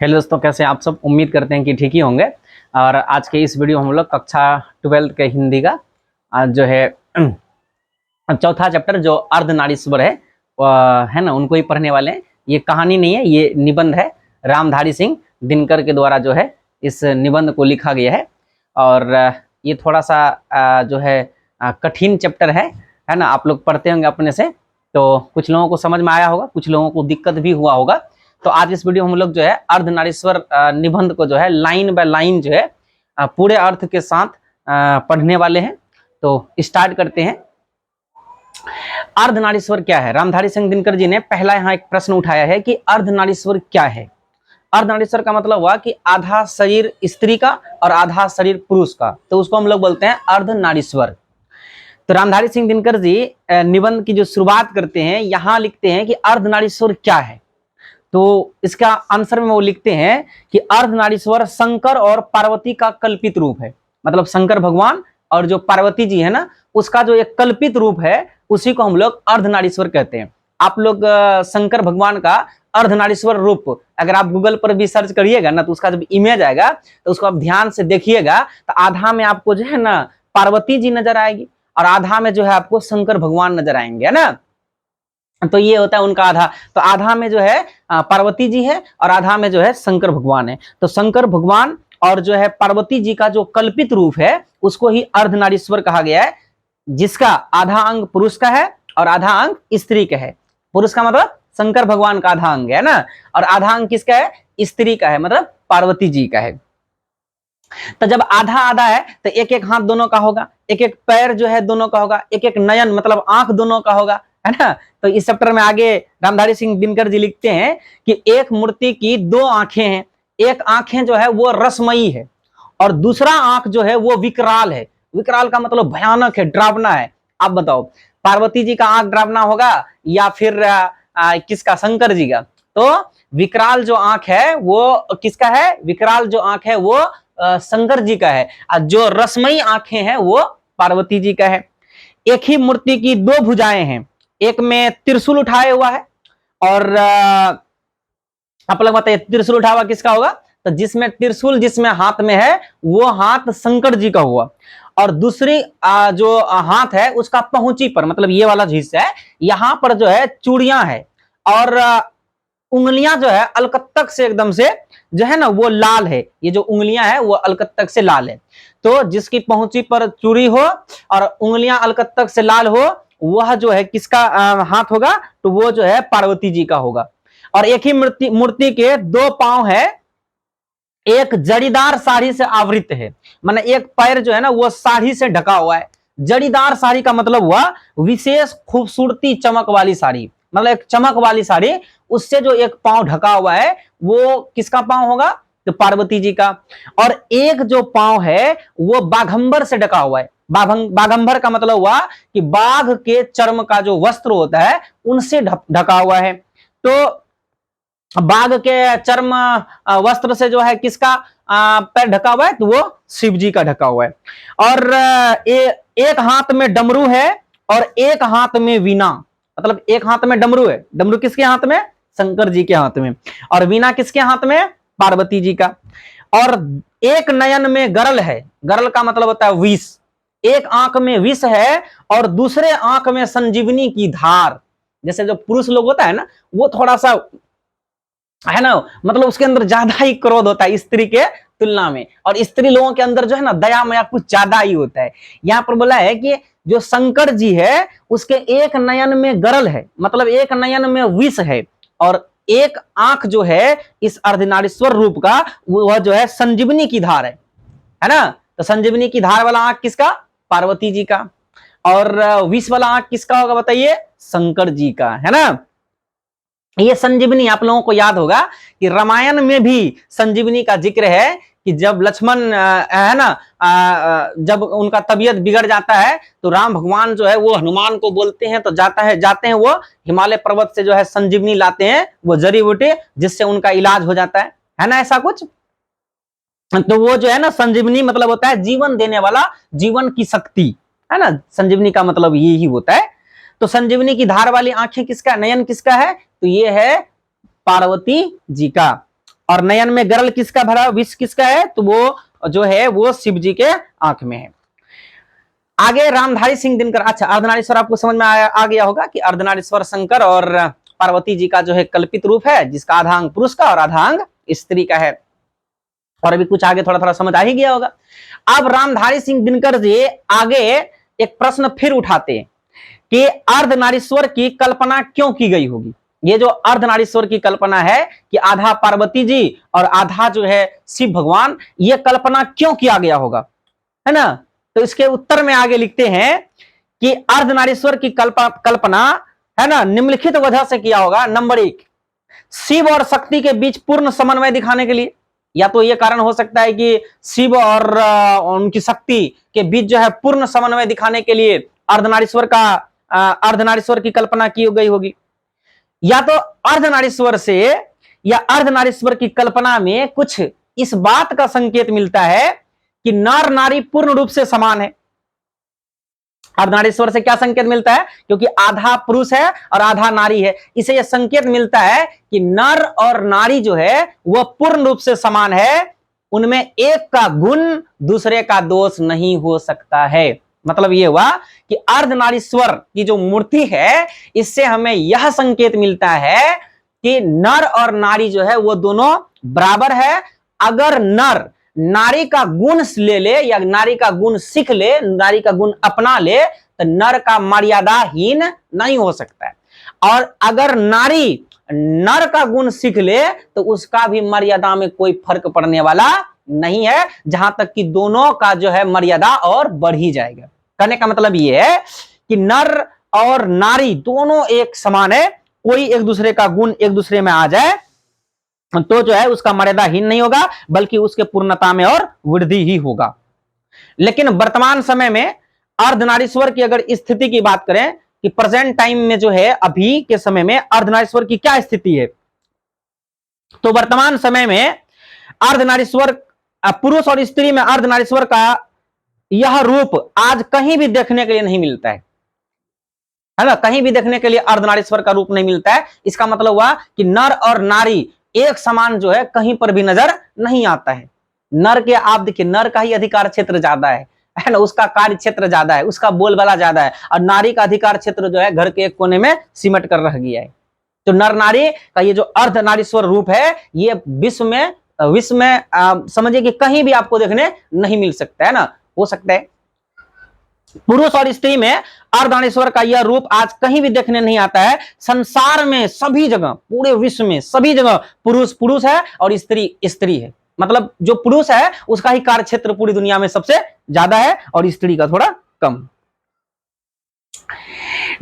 Hello दोस्तों, कैसे हैं आप सब। उम्मीद करते हैं कि ठीक ही होंगे। और आज के इस वीडियो हम लोग कक्षा 12 के हिंदी का आज जो है चौथा चैप्टर जो अर्धनारीश्वर है है ना, उनको ही पढ़ने वाले हैं। ये कहानी नहीं है, ये निबंध है। रामधारी सिंह दिनकर के द्वारा जो है इस निबंध को लिखा गया है। और ये थोड़ा सा जो है कठिन चैप्टर है ना। आप लोग पढ़ते होंगे अपने से, तो कुछ लोगों को समझ में आया होगा, कुछ लोगों को दिक्कत भी हुआ होगा। तो आज इस वीडियो में हम लोग जो है अर्धनारीश्वर निबंध को जो है लाइन बाय लाइन जो है पूरे अर्थ के साथ पढ़ने वाले हैं। तो स्टार्ट करते हैं। अर्धनारीश्वर क्या है। रामधारी सिंह दिनकर जी ने पहला यहाँ एक प्रश्न उठाया है कि अर्धनारीश्वर क्या है। अर्धनारीश्वर का मतलब हुआ कि आधा शरीर स्त्री का और आधा शरीर पुरुष का, तो उसको हम लोग बोलते हैं अर्धनारीश्वर। तो रामधारी सिंह दिनकर जी निबंध की जो शुरुआत करते हैं, यहां लिखते हैं कि अर्धनारीश्वर क्या है। तो इसका आंसर में वो लिखते हैं कि अर्धनारीश्वर शंकर और पार्वती का कल्पित रूप है। मतलब शंकर भगवान और जो पार्वती जी है ना, उसका जो एक कल्पित रूप है, उसी को हम लोग अर्धनारीश्वर कहते हैं। आप लोग शंकर भगवान का अर्धनारीश्वर रूप अगर आप गूगल पर भी सर्च करिएगा ना, तो उसका जब इमेज आएगा तो उसको आप ध्यान से देखिएगा, तो आधा में आपको जो है ना पार्वती जी नजर आएगी और आधा में जो है आपको शंकर भगवान नजर आएंगे, है ना। तो ये होता है उनका आधा। तो आधा में जो है पार्वती जी है और आधा में जो है शंकर भगवान है। तो शंकर भगवान और जो है पार्वती जी का जो कल्पित रूप है, उसको ही अर्धनारीश्वर कहा गया है, जिसका आधा अंग पुरुष का है और आधा अंग स्त्री का है। पुरुष का मतलब शंकर भगवान का आधा अंग है ना, और आधा अंग किसका है, स्त्री का है, मतलब पार्वती जी का है। तो जब आधा आधा है तो एक एक हाथ दोनों का होगा, एक एक पैर जो है दोनों का होगा, एक एक नयन मतलब आंख दोनों का होगा, है ना। तो इस चैप्टर में आगे रामधारी सिंह दिनकर जी लिखते हैं कि एक मूर्ति की दो आंखें हैं। एक आंखें जो है वो रसमयी है और दूसरा आंख जो है वो विकराल है। विकराल का मतलब भयानक है, डरावना है। आप बताओ, पार्वती जी का आंख डरावना होगा या फिर किसका, शंकर जी का। तो विकराल जो आंख है वो किसका है, विकराल जो आंख है वो शंकर जी का है, और जो रसमयी आंखें हैं वो पार्वती जी का है। एक ही मूर्ति की दो भुजाएं हैं, एक में त्रिशूल उठाए हुआ है और आप लोग बताइए त्रिशूल उठा हुआ किसका होगा। तो जिसमें त्रिशूल जिसमें हाथ में है वो हाथ शंकर जी का हुआ, और दूसरी जो हाथ है उसका पहुंची पर, मतलब ये वाला जो हिस्सा है यहां पर जो है चूड़ियां है, और उंगलियां जो है अलकतक से एकदम से जो है ना वो लाल है। ये जो उंगलियां है वो अलकतक से लाल है। तो जिसकी पहुंची पर चूड़ी हो और उंगलियां अलकतक से लाल हो, वह जो है किसका हाथ होगा, तो वो जो है पार्वती जी का होगा। और एक ही मूर्ति के दो पांव है, एक जड़ीदार साड़ी से आवृत है। माने एक पैर जो है ना वो साड़ी से ढका हुआ है। जड़ीदार साड़ी का मतलब हुआ विशेष खूबसूरती चमक वाली साड़ी, मतलब एक चमक वाली साड़ी, उससे जो एक पांव ढका हुआ है वो किसका पांव होगा, तो पार्वती जी का। और एक जो पांव है वो बाघंबर से ढका हुआ है। बाघंबर का मतलब हुआ कि बाघ के चर्म का जो वस्त्र होता है उनसे ढका हुआ है। तो बाघ के चर्म वस्त्र से जो है किसका पैर ढका हुआ है, तो वो शिव जी का ढका हुआ है। और एक हाथ में डमरू है और एक हाथ में वीणा, मतलब एक हाथ में डमरू है, डमरू किसके हाथ में, शंकर जी के हाथ में, और वीणा किसके हाथ में, पार्वती जी का। और एक नयन में गरल है, गरल का मतलब होता है विष। एक आंख में विष है और दूसरे आंख में संजीवनी की धार। जैसे जो पुरुष लोग होता है ना वो थोड़ा सा है ना, मतलब उसके अंदर ज्यादा ही क्रोध होता है स्त्री के तुलना में, और स्त्री लोगों के अंदर जो है ना दया माया कुछ ज्यादा ही होता है। यहाँ पर बोला है कि जो शंकर जी है उसके एक नयन में गरल है, मतलब एक नयन में विष है, और एक आंख जो है इस अर्धनारीश्वर रूप का वह जो है संजीवनी की धार है ना। तो संजीवनी की धार वाला आंख किसका, पार्वती जी का, और विष वाला आंख किसका होगा बताइए, शंकर जी का, है ना। ये संजीवनी आप लोगों को याद होगा कि रामायण में भी संजीवनी का जिक्र है कि जब लक्ष्मण है ना जब उनका तबीयत बिगड़ जाता है तो राम भगवान जो है वो हनुमान को बोलते हैं, तो जाते हैं वो हिमालय पर्वत से जो है संजीवनी लाते हैं, वो जड़ी बूटी, जिससे उनका इलाज हो जाता है ना, ऐसा कुछ। तो वो जो है ना संजीवनी मतलब होता है जीवन देने वाला, जीवन की शक्ति, है ना। संजीवनी का मतलब ये ही होता है। तो संजीवनी की धार वाली आंखें किसका, नयन किसका है, तो ये है पार्वती जी का। और नयन में गरल किसका भरा, विष किसका है, तो वो जो है वो शिव जी के आंख में है। आगे रामधारी सिंह दिनकर, अच्छा अर्धनारीश्वर आपको समझ में आ गया होगा कि अर्धनारीश्वर शंकर और पार्वती जी का जो है कल्पित रूप है, जिसका आधा अंग पुरुष का और आधा अंग स्त्री का है। और अभी कुछ आगे थोड़ा थोड़ा समझ आ ही गया होगा। अब रामधारी सिंह दिनकर जी आगे एक प्रश्न फिर उठाते हैं कि अर्धनारीश्वर की कल्पना क्यों की गई होगी। ये जो अर्धनारीश्वर की कल्पना है कि आधा पार्वती जी और आधा जो है शिव भगवान, ये कल्पना क्यों किया गया होगा, है ना। तो इसके उत्तर में आगे लिखते हैं कि अर्धनारीश्वर की कल्पना है ना निम्नलिखित वजह से किया होगा। नंबर 1, शिव और शक्ति के बीच पूर्ण समन्वय दिखाने के लिए। या तो यह कारण हो सकता है कि शिव और उनकी शक्ति के बीच जो है पूर्ण समन्वय दिखाने के लिए अर्धनारीश्वर की कल्पना की गई होगी। या तो अर्धनारीश्वर से या अर्धनारीश्वर की कल्पना में कुछ इस बात का संकेत मिलता है कि नर नारी पूर्ण रूप से समान है। अर्धनारीश्वर से क्या संकेत मिलता है, क्योंकि आधा पुरुष है और आधा नारी है, इसे यह संकेत मिलता है कि नर और नारी जो है वह पूर्ण रूप से समान है, उनमें एक का गुण दूसरे का दोष नहीं हो सकता है। मतलब यह हुआ कि अर्धनारीश्वर की जो मूर्ति है, इससे हमें यह संकेत मिलता है कि नर और नारी जो है वो दोनों बराबर है। अगर नर नारी का गुण ले ले या नारी का गुण सीख ले, नारी का गुण अपना ले, तो नर का मर्यादाहीन नहीं हो सकता है। और अगर नारी नर का गुण सीख ले तो उसका भी मर्यादा में कोई फर्क पड़ने वाला नहीं है, जहां तक कि दोनों का जो है मर्यादा और बढ़ ही जाएगा। कहने का मतलब ये है कि नर और नारी दोनों एक समान है, कोई एक दूसरे का गुण एक दूसरे में आ जाए तो जो है उसका मर्यादाहीन नहीं होगा, बल्कि उसके पूर्णता में और वृद्धि ही होगा। लेकिन वर्तमान समय में अर्धनारीश्वर की अगर स्थिति की बात करें कि प्रेजेंट टाइम में जो है अभी के समय में अर्धनारीश्वर की क्या स्थिति है, तो वर्तमान समय में अर्धनारीश्वर पुरुष और स्त्री में अर्धनारीश्वर का यह रूप आज कहीं भी देखने के लिए नहीं मिलता है ना। कहीं भी देखने के लिए अर्धनारीश्वर का रूप नहीं मिलता है। इसका मतलब हुआ कि नर और नारी एक समान जो है कहीं पर भी नजर नहीं आता है। नर के आप देखिए, नर का ही अधिकार क्षेत्र ज्यादा है ना, उसका कार्य क्षेत्र ज्यादा है, उसका बोलबाला ज्यादा है, और नारी का अधिकार क्षेत्र जो है घर के एक कोने में सिमट कर रह गया है। तो नर नारी का ये जो अर्धनारीश्वर रूप है, ये विश्व में समझिए कि कहीं भी आपको देखने नहीं मिल सकता है ना। हो सकता है पुरुष और स्त्री में अर्धनारीश्वर का यह रूप आज कहीं भी देखने नहीं आता है। संसार में सभी जगह, पूरे विश्व में सभी जगह पुरुष पुरुष है और स्त्री स्त्री है। मतलब जो पुरुष है उसका ही कार्य क्षेत्र पूरी दुनिया में सबसे ज्यादा है और स्त्री का थोड़ा कम।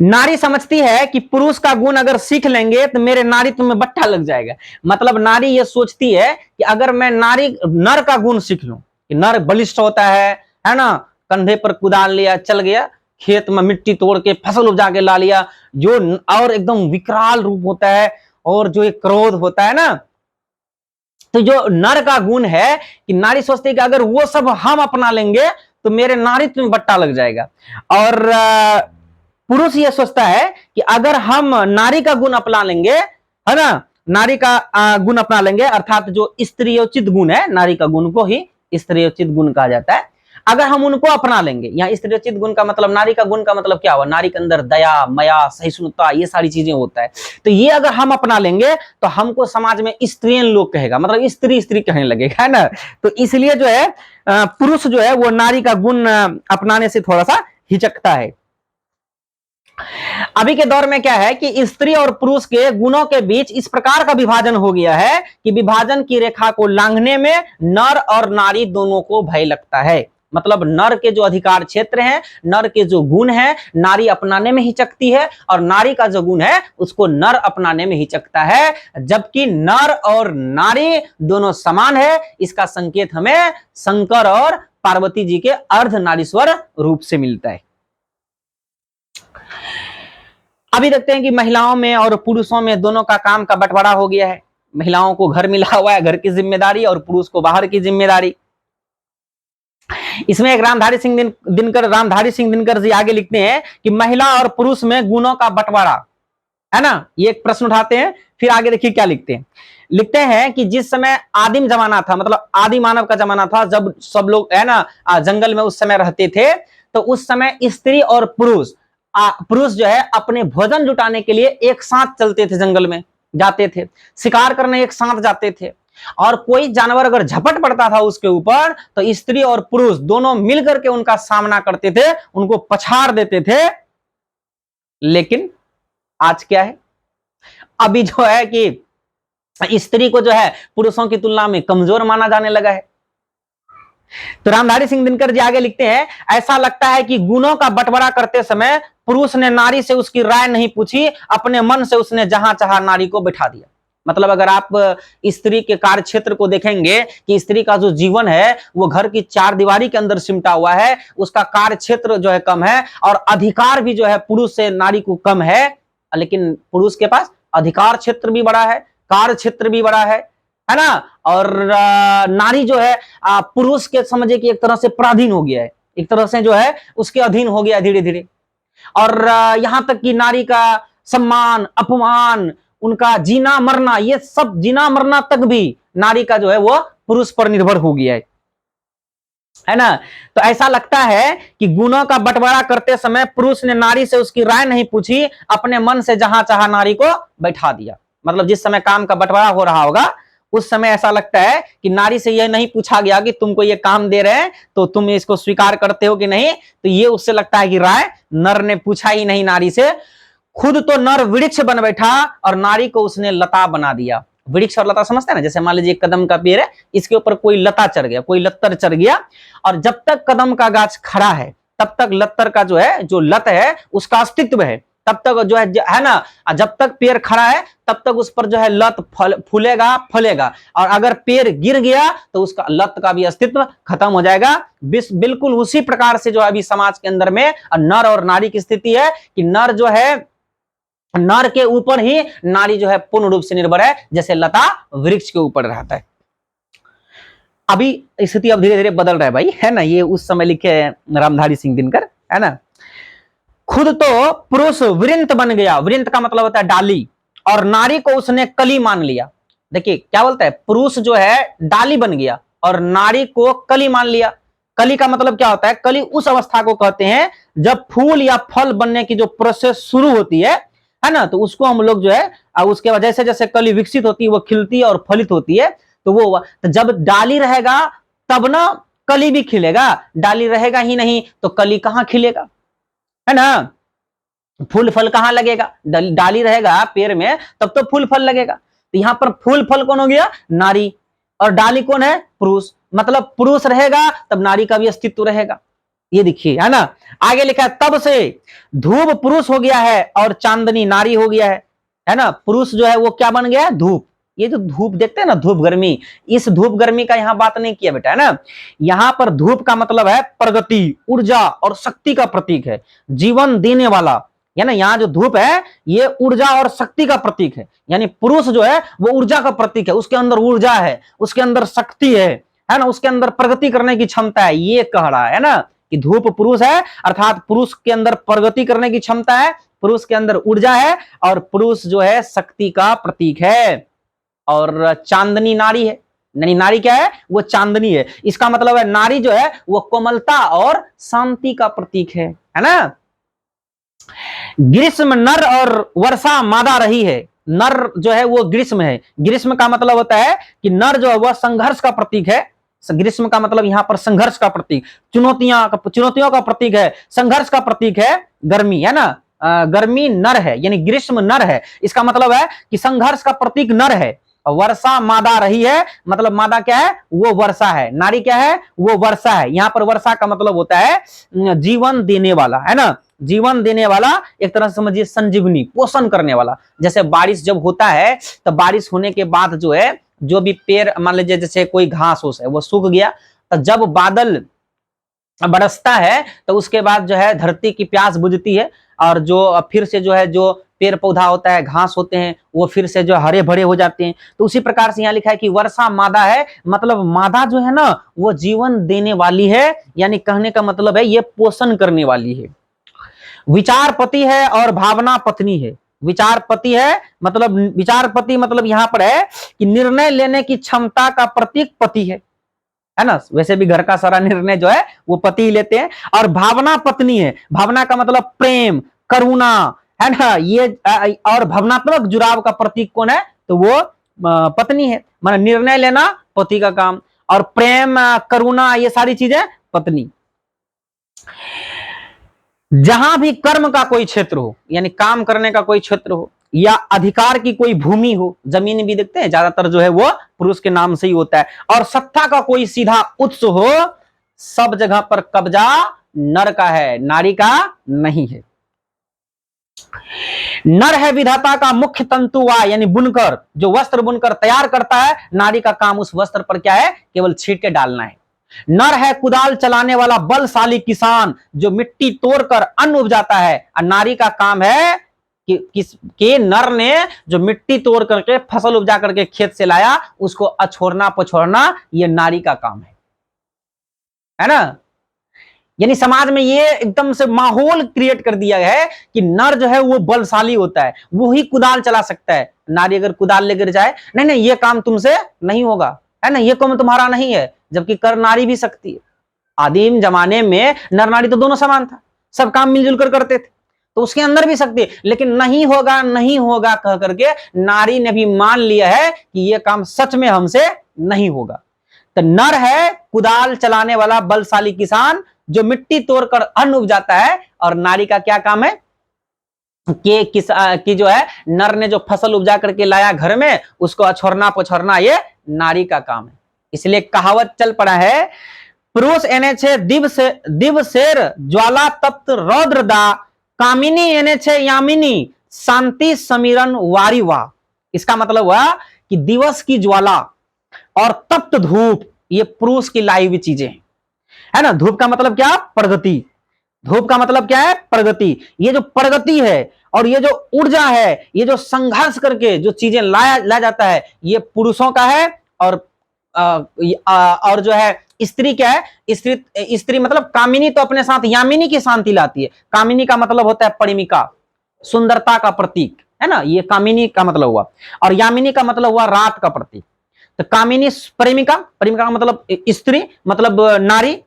नारी समझती है कि पुरुष का गुण अगर सीख लेंगे तो मेरे नारीत्व में बट्टा लग जाएगा। मतलब नारी ये सोचती है कि अगर मैं नर का गुण सीख लूं कि नर बलिष्ठ होता है ना, कंधे पर कुदाल लिया चल गया, खेत में मिट्टी तोड़ के फसल उपजा के ला लिया, जो और एकदम विकराल रूप होता है और जो एक क्रोध होता है ना, तो जो नर का गुण है कि नारी सोचती है कि अगर वो सब हम अपना लेंगे तो मेरे नारीत्व में बट्टा लग जाएगा। और पुरुष ये सोचता है कि अगर हम नारी का गुण अपना लेंगे, है ना, नारी का गुण अपना लेंगे, अर्थात जो स्त्रीयोचित गुण है, नारी का गुण को ही स्त्रीयोचित गुण कहा जाता है, अगर हम उनको अपना लेंगे। यहाँ स्त्रीयोचित गुण का मतलब, नारी का गुण का मतलब क्या हुआ, नारी के अंदर दया, माया, सहिष्णुता, ये सारी चीजें होता है। तो ये अगर हम अपना लेंगे तो हमको समाज में स्त्रीयन लोग कहेगा, मतलब स्त्री स्त्री कहने लगेगा, है ना। तो इसलिए जो है पुरुष जो है वो नारी का गुण अपनाने से थोड़ा सा हिचकता है। अभी के दौर में क्या है कि स्त्री और पुरुष के गुणों के बीच इस प्रकार का विभाजन हो गया है कि विभाजन की रेखा को लांघने में नर और नारी दोनों को भय लगता है। मतलब नर के जो अधिकार क्षेत्र हैं, नर के जो गुण हैं, नारी अपनाने में हिचकती है, और नारी का जो गुण है उसको नर अपनाने में हिचकता है। जबकि नर और नारी दोनों समान है, इसका संकेत हमें शंकर और पार्वती जी के अर्धनारीश्वर रूप से मिलता है। अभी देखते हैं कि महिलाओं में और पुरुषों में दोनों का काम का बंटवारा हो गया है। महिलाओं को घर मिला हुआ है, घर की जिम्मेदारी, और पुरुष को बाहर की जिम्मेदारी। इसमें एक रामधारी सिंह दिनकर जी आगे लिखते हैं कि महिला और पुरुष में गुणों का बंटवारा, है ना, ये एक प्रश्न उठाते हैं। फिर आगे देखिए क्या लिखते हैं। लिखते हैं कि जिस समय आदिम जमाना था, मतलब आदि मानव का जमाना था, जब सब लोग है ना जंगल में उस समय रहते थे, तो उस समय स्त्री और पुरुष पुरुष जो है अपने भोजन जुटाने के लिए एक साथ चलते थे, जंगल में जाते थे, शिकार करने एक साथ जाते थे। और कोई जानवर अगर झपट पड़ता था उसके ऊपर, तो स्त्री और पुरुष दोनों मिलकर के उनका सामना करते थे, उनको पछाड़ देते थे। लेकिन आज क्या है, अभी जो है कि स्त्री को जो है पुरुषों की तुलना में कमजोर माना जाने लगा है। तो रामधारी सिंह दिनकर जी आगे लिखते हैं, ऐसा लगता है कि गुणों का बंटवारा करते समय पुरुष ने नारी से उसकी राय नहीं पूछी, अपने मन से उसने जहां चाहा नारी को बिठा दिया। मतलब अगर आप स्त्री के कार्य क्षेत्र को देखेंगे कि स्त्री का जो जीवन है वो घर की चार दीवारी के अंदर सिमटा हुआ है, उसका कार्य क्षेत्र जो है कम है, और अधिकार भी जो है पुरुष से नारी को कम है। लेकिन पुरुष के पास अधिकार क्षेत्र भी बड़ा है, कार्य क्षेत्र भी बड़ा है ना। और नारी जो है पुरुष के समझे कि एक तरह से पराधीन हो गया है, एक तरह से जो है उसके अधीन हो गया धीरे धीरे। और यहां तक कि नारी का सम्मान अपमान, उनका जीना मरना, ये सब जीना मरना तक भी नारी का जो है वो पुरुष पर निर्भर हो गया है ना। तो ऐसा लगता है कि गुणों का बंटवारा करते समय पुरुष ने नारी से उसकी राय नहीं पूछी, अपने मन से जहां चाहा नारी को बैठा दिया। मतलब जिस समय काम का बंटवारा हो रहा होगा उस समय ऐसा लगता है कि नारी से यह नहीं पूछा गया कि तुमको ये काम दे रहे हैं तो तुम इसको स्वीकार करते हो कि नहीं, तो ये उससे लगता है कि राय नर ने पूछा ही नहीं नारी से। खुद तो नर वृक्ष बन बैठा और नारी को उसने लता बना दिया। वृक्ष और लता समझते हैं ना, जैसे मान लीजिए कदम का पेड़ है, इसके ऊपर कोई लता चढ़ गया, कोई लत्तर चढ़ गया, और जब तक कदम का गाछ खड़ा है तब तक लत्तर का जो है जो लत है उसका अस्तित्व है, तब तक जो है ना, जब तक पेड़ खड़ा है तब तक उस पर जो है लत फूलेगा फलेगा, और अगर पेड़ गिर गया तो उसका लत का भी अस्तित्व खत्म हो जाएगा। बिल्कुल उसी प्रकार से जो अभी समाज के अंदर में नर और नारी की स्थिति है कि नर जो है, नर के ऊपर ही नारी जो है पूर्ण रूप से निर्भर है, जैसे लता वृक्ष के ऊपर रहता है। अभी स्थिति अब धीरे धीरे बदल रहा है भाई, है ना। ये उस समय लिखे रामधारी सिंह दिनकर, है ना। खुद तो पुरुष वृंत बन गया, वृंत का मतलब होता है डाली, और नारी को उसने कली मान लिया। देखिए क्या बोलता है, पुरुष जो है डाली बन गया और नारी को कली मान लिया। कली का मतलब क्या होता है, कली उस अवस्था को कहते हैं जब फूल या फल बनने की जो प्रोसेस शुरू होती है ना, तो उसको हम लोग जो है उसके बाद जैसे जैसे कली विकसित होती है वो खिलती है और फलित होती है, तो वो तो जब डाली रहेगा तब ना कली भी खिलेगा, डाली रहेगा ही नहीं तो कली कहां खिलेगा, है ना। फूल फल कहां लगेगा, डाली रहेगा पेड़ में तब तो फूल फल लगेगा। तो यहां पर फूल फल कौन हो गया, नारी, और डाली कौन है, पुरुष। मतलब पुरुष रहेगा तब नारी का भी अस्तित्व रहेगा। ये देखिए, है ना। आगे लिखा है, तब से धूप पुरुष हो गया है और चांदनी नारी हो गया है ना। पुरुष जो है वो क्या बन गया है, धूप। ये जो धूप देखते हैं ना, धूप गर्मी, इस धूप गर्मी का यहां बात नहीं किया बेटा, है ना। यहां पर धूप का मतलब है प्रगति, ऊर्जा और शक्ति का प्रतीक है, जीवन देने वाला, है ना। यहाँ जो धूप है ये ऊर्जा और शक्ति का प्रतीक है, यानी पुरुष जो है वो ऊर्जा का प्रतीक है, उसके अंदर ऊर्जा है, उसके अंदर शक्ति है ना, उसके अंदर प्रगति करने की क्षमता है। ये कह रहा है ना कि धूप पुरुष है, अर्थात पुरुष के अंदर प्रगति करने की क्षमता है, पुरुष के अंदर ऊर्जा है, और पुरुष जो है शक्ति का प्रतीक है। और चांदनी नारी है, नारी क्या है, वो चांदनी है। इसका मतलब है नारी जो है वो कोमलता और शांति का प्रतीक है ना। ग्रीष्म नर और वर्षा मादा रही है। नर जो है वो ग्रीष्म है। ग्रीष्म का मतलब होता है कि नर जो है वह संघर्ष का प्रतीक है। ग्रीष्म का मतलब यहां पर संघर्ष का प्रतीक, चुनौतियों का प्रतीक है, संघर्ष का प्रतीक है गर्मी, है ना। गर्मी नर है, यानी ग्रीष्म नर है, इसका मतलब है कि संघर्ष का प्रतीक नर है। वर्षा मादा रही है, मतलब मादा क्या है, वो वर्षा है, नारी क्या है, वो वर्षा है। यहाँ पर वर्षा का मतलब होता है जीवन देने वाला, है ना। जीवन देने वाला, एक तरह से समझिए संजीवनी, पोषण करने वाला। जैसे बारिश जब होता है तो बारिश होने के बाद जो है जो भी पेड़, मान लीजिए जैसे कोई घास फूस है वो सूख गया, तो जब बादल बरसता है तो उसके बाद जो है धरती की प्यास बुझती है, और जो फिर से जो है जो पेड़ पौधा होता है, घास होते हैं, वो फिर से जो हरे भरे हो जाते हैं। तो उसी प्रकार से यहाँ लिखा है कि वर्षा मादा है, मतलब मादा जो है ना वो जीवन देने वाली है, यानी कहने का मतलब है ये पोषण करने वाली है। विचार पति है और भावना पत्नी है। विचारपति है, मतलब विचारपति मतलब यहां पर है कि निर्णय लेने की क्षमता का प्रतीक पति है ना। वैसे भी घर का सारा निर्णय जो है वो पति ही लेते हैं। और भावना पत्नी है, भावना का मतलब प्रेम, करुणा, है ना। ये और भावनात्मक जुड़ाव का प्रतीक कौन है, तो वो पत्नी है। मतलब निर्णय लेना पति का काम, और प्रेम, करुणा, ये सारी चीजें पत्नी। जहां भी कर्म का कोई क्षेत्र हो, यानी काम करने का कोई क्षेत्र हो, या अधिकार की कोई भूमि हो, जमीन भी देखते हैं ज्यादातर जो है वो पुरुष के नाम से ही होता है, और सत्ता का कोई सीधा उत्स हो, सब जगह पर कब्जा नर का है, नारी का नहीं है। नर है विधाता का मुख्य तंतुवा, यानी बुनकर, जो वस्त्र बुनकर तैयार करता है। नारी का काम उस वस्त्र पर क्या है, केवल छीट के डालना है। नर है कुदाल चलाने वाला बलशाली किसान, जो मिट्टी तोड़कर अन्न उपजाता है। और नारी का काम है कि नर ने जो मिट्टी तोड़ करके फसल उपजा करके खेत से लाया, उसको अछोड़ना पछोड़ना, ये नारी का काम है ना। यानी समाज में ये एकदम से माहौल क्रिएट कर दिया है कि नर जो है वो बलशाली होता है, वो ही कुदाल चला सकता है। नारी अगर कुदाल लेकर जाए, नहीं नहीं ये काम तुमसे नहीं होगा, है ना, ये काम तुम्हारा नहीं है, जबकि कर नारी भी सकती है। आदिम जमाने में नर नारी तो दोनों समान था, सब काम मिलजुल कर करते थे, तो उसके अंदर भी शक्ति, लेकिन नहीं होगा नहीं होगा कह करके नारी ने भी मान लिया है कि यह काम सच में हमसे नहीं होगा। तो नर है कुदाल चलाने वाला बलशाली किसान, जो मिट्टी तोड़कर अन्न उपजाता है, और नारी का क्या काम है कि जो है नर ने जो फसल उपजा करके लाया घर में, उसको अछोड़ना पछोड़ना ये नारी का काम है। इसलिए कहावत चल पड़ा है, पुरुष एने छे दिव शेर ज्वाला तप्त रौद्र दा, कामिनी एने छे यामिनी शांति समीरन वारी वाह। इसका मतलब हुआ कि दिवस की ज्वाला और तप्त धूप, ये पुरुष की लाई हुई चीजें है ना। धूप का मतलब क्या, प्रगति। धूप का मतलब क्या है, प्रगति। ये जो प्रगति है और ये जो ऊर्जा है, ये जो संघर्ष करके जो चीजें लाया जाता है, ये पुरुषों का है। और जो है स्त्री क्या है, स्त्री मतलब कामिनी तो अपने साथ यामिनी की शांति लाती है। कामिनी का मतलब होता है परिमिका, सुंदरता का प्रतीक, है ना, ये कामिनी का मतलब हुआ। और यामिनी का मतलब हुआ रात का प्रतीक। तो कामिनी परिमिका, परिमिका का मतलब स्त्री, मतलब नारी।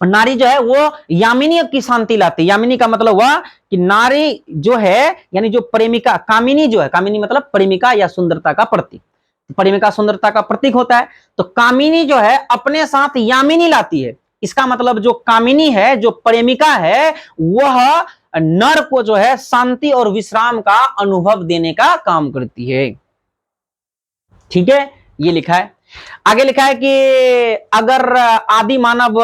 नारी जो है वो यामिनी की शांति लाती है। यामिनी का मतलब हुआ कि नारी जो है, यानी जो प्रेमिका, कामिनी जो है, कामिनी मतलब प्रेमिका या सुंदरता का प्रतीक। प्रेमिका सुंदरता का प्रतीक होता है, तो कामिनी जो है अपने साथ यामिनी लाती है। इसका मतलब जो कामिनी है, जो प्रेमिका है, वह नर को जो है शांति और विश्राम का अनुभव देने का काम करती है। ठीक है, ये लिखा है। आगे लिखा है कि अगर आदि मानव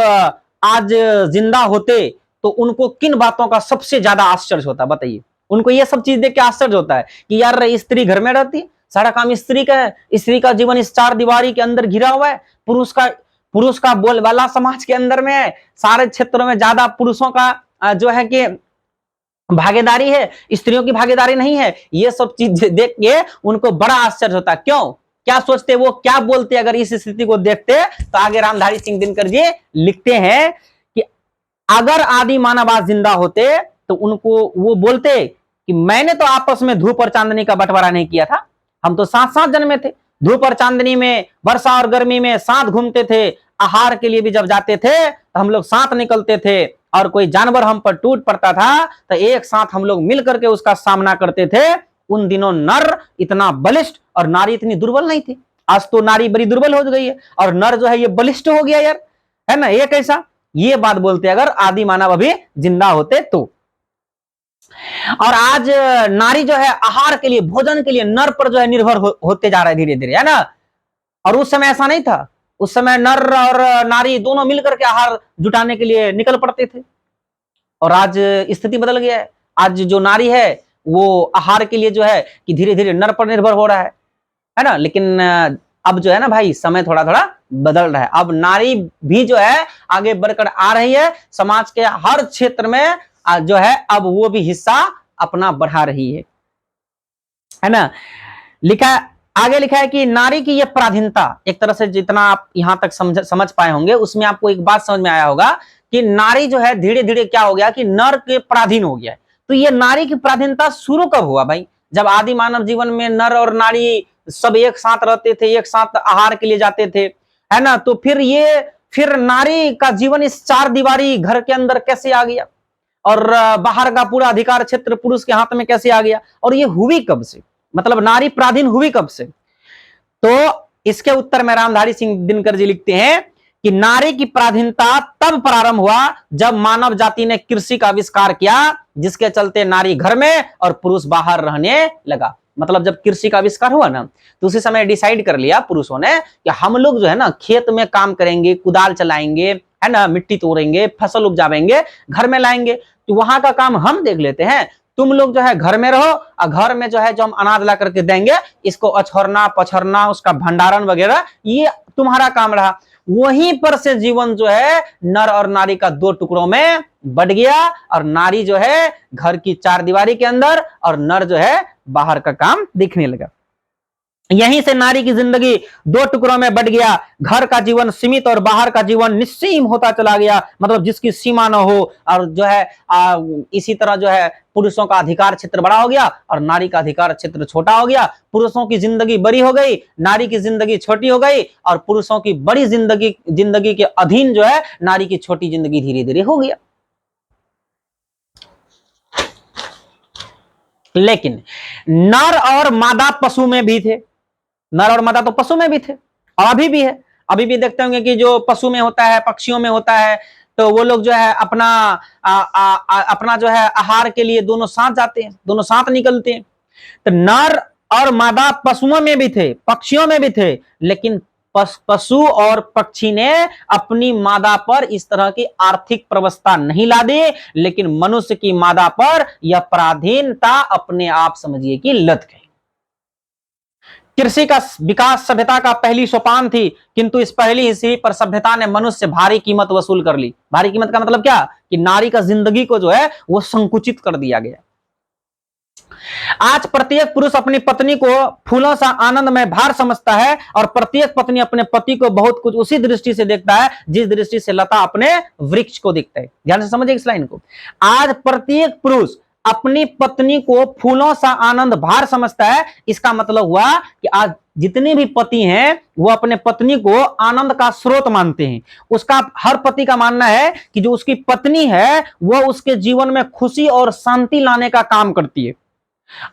आज जिंदा होते तो उनको किन बातों का सबसे ज्यादा आश्चर्य होता, बताइए। उनको ये सब चीज देख के आश्चर्य होता है कि यार स्त्री घर में रहती है, सारा काम स्त्री का है, स्त्री का जीवन इस चार दीवारी के अंदर घिरा हुआ है, पुरुष का बोलबाला समाज के अंदर में है, सारे क्षेत्रों में ज्यादा पुरुषों का जो है कि भागीदारी है, स्त्रियों की भागीदारी नहीं है। ये सब चीज देख के उनको बड़ा आश्चर्य होता। क्यों, क्या सोचते, वो क्या बोलते अगर इस स्थिति को देखते? तो आगे रामधारी सिंह दिनकर जी लिखते हैं कि अगर आदि मानव आज जिंदा होते तो उनको वो बोलते कि मैंने तो आपस में धूप और चांदनी का बंटवारा नहीं किया था, हम तो साथ साथ जन्मे थे, धूप और चांदनी में, वर्षा और गर्मी में साथ घूमते थे, आहार के लिए भी जब जाते थे तो हम लोग साथ निकलते थे, और कोई जानवर हम पर टूट पड़ता था तो एक साथ हम लोग मिल करके उसका सामना करते थे। उन दिनों नर इतना बलिष्ठ और नारी इतनी दुर्बल नहीं थी। आज तो नारी बड़ी दुर्बल हो गई है और नर जो है ये बलिष्ठ हो गया यार, है ना। ये कैसा, ये बात बोलते अगर आदि मानव अभी जिंदा होते तो। और आज नारी जो है आहार के लिए, भोजन के लिए नर पर जो है निर्भर होते जा रहा है धीरे धीरे, है ना। और उस समय ऐसा नहीं था, उस समय नर और नारी दोनों मिलकर के आहार जुटाने के लिए निकल पड़ते थे। और आज स्थिति बदल गया है, आज जो नारी है वो आहार के लिए जो है कि धीरे धीरे नर पर निर्भर हो रहा है ना। लेकिन अब जो है ना भाई, समय थोड़ा थोड़ा बदल रहा है। अब नारी भी जो है आगे बढ़कर आ रही है, समाज के हर क्षेत्र में जो है अब वो भी हिस्सा अपना बढ़ा रही है ना। आगे लिखा है कि नारी की यह पराधीनता, एक तरह से जितना आप यहां तक समझ पाए होंगे उसमें आपको एक बात समझ में आया होगा कि नारी जो है धीरे धीरे क्या हो गया कि नर के पराधीन हो गया है। तो ये नारी की पराधीनता शुरू कब हुआ भाई? जब आदि मानव जीवन में नर और नारी सब एक साथ रहते थे, एक साथ आहार के लिए जाते थे, है ना? तो फिर नारी का जीवन इस चार दीवारी घर के अंदर कैसे आ गया, और बाहर का पूरा अधिकार क्षेत्र पुरुष के हाथ में कैसे आ गया, और ये हुई कब से, मतलब नारी पराधीन हुई कब से? तो इसके उत्तर में रामधारी सिंह दिनकर जी लिखते हैं कि नारी की पराधीनता तब प्रारंभ हुआ जब मानव जाति ने कृषि का आविष्कार किया, जिसके चलते नारी घर में और पुरुष बाहर रहने लगा। मतलब जब कृषि का आविष्कार हुआ ना, तो उसी समय डिसाइड कर लिया पुरुषों ने कि हम लोग जो है ना खेत में काम करेंगे, कुदाल चलाएंगे, है ना, मिट्टी तोड़ेंगे, फसल उपजावेंगे, घर में लाएंगे, तो वहां का काम हम देख लेते हैं, तुम लोग जो है घर में रहो, और घर में जो है जो हम अनाज ला करके देंगे, इसको अछोरना पछोरना, उसका भंडारण वगैरह, ये तुम्हारा काम रहा। वहीं पर से जीवन जो है नर और नारी का दो टुकड़ों में बट गया, और नारी जो है घर की चार दीवारी के अंदर, और नर जो है बाहर का काम देखने लगा। यहीं से नारी की जिंदगी दो टुकड़ों में बट गया, घर का जीवन सीमित और बाहर का जीवन निस्सीम होता चला गया, मतलब जिसकी सीमा न हो, और जो है इसी तरह जो है पुरुषों का अधिकार क्षेत्र बड़ा हो गया और नारी का अधिकार क्षेत्र छोटा हो गया। पुरुषों की जिंदगी बड़ी हो गई, नारी की जिंदगी छोटी हो गई, और पुरुषों की बड़ी जिंदगी के अधीन जो है नारी की छोटी जिंदगी धीरे धीरे हो गया। लेकिन नर और मादा पशु में भी थे, नर और मादा तो पशु में भी थे, और अभी भी है। अभी भी देखते होंगे कि जो पशु में होता है, पक्षियों में होता है, तो वो लोग जो है अपना जो है आहार के लिए दोनों साथ जाते हैं, दोनों साथ निकलते हैं। तो नर और मादा पशुओं में भी थे, पक्षियों में भी थे, लेकिन पशु और पक्षी ने अपनी मादा पर इस तरह की आर्थिक प्रवस्था नहीं ला दी, लेकिन मनुष्य की मादा पर यह पराधीनता अपने आप समझिए कि लद गई। कृषि का विकास सभ्यता का पहली सोपान थी, किंतु इस पहली ही सीढ़ी पर सभ्यता ने मनुष्य से भारी कीमत वसूल कर ली। भारी कीमत का मतलब क्या, कि नारी का जिंदगी को जो है वो संकुचित कर दिया गया। आज प्रत्येक पुरुष अपनी पत्नी को फूलों सा आनंद में भार समझता है, और प्रत्येक पत्नी अपने पति को बहुत कुछ उसी दृष्टि से देखता है जिस दृष्टि से लता अपने वृक्ष को देखता है। ध्यान से समझिए इस लाइन को। आज प्रत्येक पुरुष अपनी पत्नी को फूलों सा आनंद भार समझता है। इसका मतलब हुआ कि आज जितने भी पति हैं वो अपने पत्नी को आनंद का स्रोत मानते हैं। उसका हर पति का मानना है कि जो उसकी पत्नी है वो उसके जीवन में खुशी और शांति लाने का काम करती है,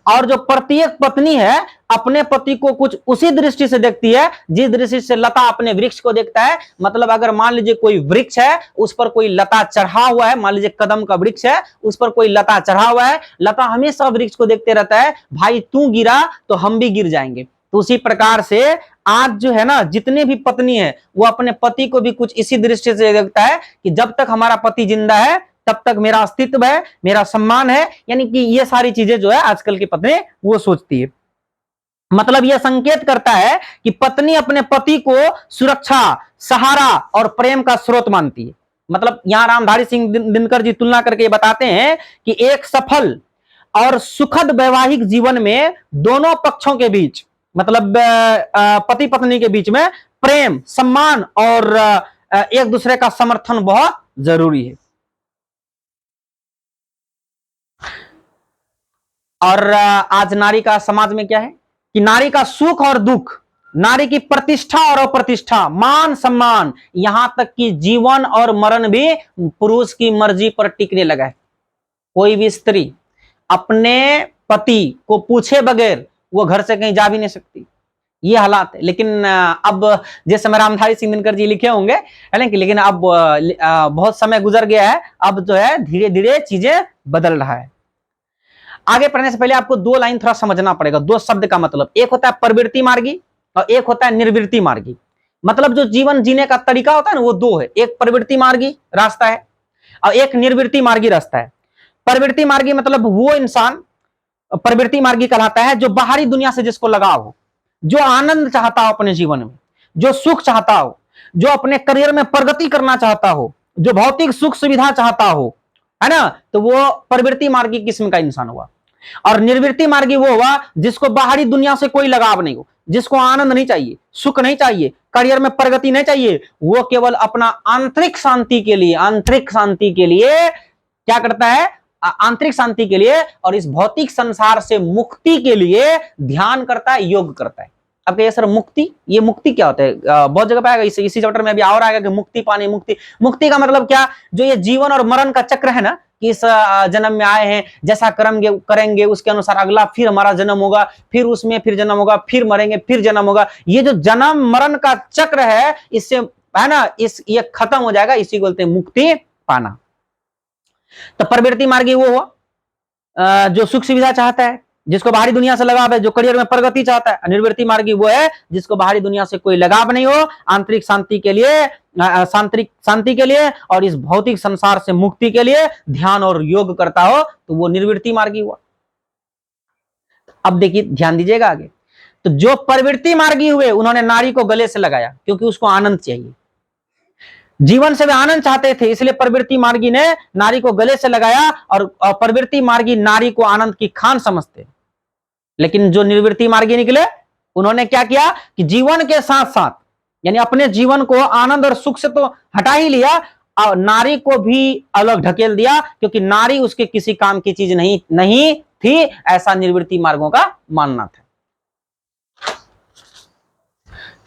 और जो प्रत्येक पत्नी है अपने पति को कुछ उसी दृष्टि से देखती है जिस दृष्टि से लता अपने वृक्ष को देखता है। मतलब अगर मान लीजिए कोई वृक्ष है, उस पर कोई लता चढ़ा हुआ है, मान लीजिए कदम का वृक्ष है, उस पर कोई लता चढ़ा हुआ है, लता हमेशा वृक्ष को देखते रहता है, भाई तू गिरा तो हम भी गिर जाएंगे। तो उसी प्रकार से आज जो है ना जितने भी पत्नी है वो अपने पति को भी कुछ इसी दृष्टि से देखता है कि जब तक हमारा पति जिंदा है तब तक मेरा अस्तित्व है, मेरा सम्मान है। यानी कि ये सारी चीजें जो है आजकल की पत्नी वो सोचती है। मतलब यह संकेत करता है कि पत्नी अपने पति को सुरक्षा, सहारा और प्रेम का स्रोत मानती है। मतलब यहां रामधारी सिंह दिनकर जी तुलना करके बताते हैं कि एक सफल और सुखद वैवाहिक जीवन में दोनों पक्षों के बीच, मतलब पति पत्नी के बीच में प्रेम, सम्मान और एक दूसरे का समर्थन बहुत जरूरी है। और आज नारी का समाज में क्या है कि नारी का सुख और दुख, नारी की प्रतिष्ठा और अप्रतिष्ठा, मान सम्मान, यहां तक कि जीवन और मरण भी पुरुष की मर्जी पर टिकने लगा है। कोई भी स्त्री अपने पति को पूछे बगैर वो घर से कहीं जा भी नहीं सकती, ये हालात है। लेकिन अब जैसे मैं रामधारी सिंह दिनकर जी लिखे होंगे है ना कि, लेकिन अब बहुत समय गुजर गया है, अब जो है धीरे धीरे चीजें बदल रहा है। आगे पढ़ने से पहले आपको दो लाइन थोड़ा समझना पड़ेगा, दो शब्द का मतलब। एक होता है प्रवृत्ति मार्गी और एक होता है निर्वृत्ति मार्गी। मतलब जो जीवन जीने का तरीका होता है ना वो दो है, एक प्रवृत्ति मार्गी रास्ता है और एक निर्वृत्ति मार्गी रास्ता है। प्रवृत्ति मार्गी मतलब वो इंसान प्रवृत्ति मार्गी कहलाता है जो बाहरी दुनिया से जिसको लगाव हो, जो आनंद चाहता हो अपने जीवन में, जो सुख चाहता हो, जो अपने करियर में प्रगति करना चाहता हो, जो भौतिक सुख सुविधा चाहता हो, है ना, तो वो प्रवृत्ति मार्गी किस्म का इंसान हुआ। और निर्वृत्ति मार्गी वो हुआ जिसको बाहरी दुनिया से कोई लगाव नहीं हो, जिसको आनंद नहीं चाहिए, सुख नहीं चाहिए, करियर में प्रगति नहीं चाहिए, वो केवल अपना आंतरिक शांति के लिए क्या करता है, आंतरिक शांति के लिए और इस भौतिक संसार से मुक्ति के लिए ध्यान करता है, योग करता है। अब कहिए सर मुक्ति, ये मुक्ति क्या होता है? बहुत जगह पे आएगा, इसी चैप्टर में अभी और आएगा कि मुक्ति पानी, मुक्ति, मुक्ति का मतलब क्या? जो ये जीवन और मरण का चक्र है ना, कि इस जन्म में आए हैं, जैसा करेंगे उसके अनुसार अगला फिर हमारा जन्म होगा, फिर उसमें फिर जन्म होगा, फिर मरेंगे, फिर जन्म होगा। ये जो जन्म मरण का चक्र है, इससे है ना, ये खत्म हो जाएगा, इसी को बोलते हैं मुक्ति पाना। तो प्रवृत्ति मार्गी वो हुआ जो सुख सुविधा चाहता है, जिसको बाहरी दुनिया से लगाव है, जो करियर में प्रगति चाहता है। निवृत्ति मार्गी वो है जिसको बाहरी दुनिया से कोई लगाव नहीं हो, आंतरिक शांति के लिए, शांति के लिए और इस भौतिक संसार से मुक्ति के लिए ध्यान और योग करता हो, तो वो निवृत्ति मार्गी हुआ। अब देखिए, ध्यान दीजिएगा आगे। तो जो प्रवृत्ति मार्गी हुए, उन्होंने नारी को गले से लगाया, क्योंकि उसको आनंद चाहिए, जीवन से वे आनंद चाहते थे, इसलिए प्रवृत्ति मार्गी ने नारी को गले से लगाया। और प्रवृत्ति मार्गी नारी को आनंद की खान समझते। लेकिन जो निवृत्ति मार्गी निकले, उन्होंने क्या किया कि जीवन के साथ साथ, यानी अपने जीवन को आनंद और सुख से तो हटा ही लिया, और नारी को भी अलग ढकेल दिया, क्योंकि नारी उसके किसी काम की चीज नहीं थी, ऐसा निवृत्ति मार्गों का मानना था।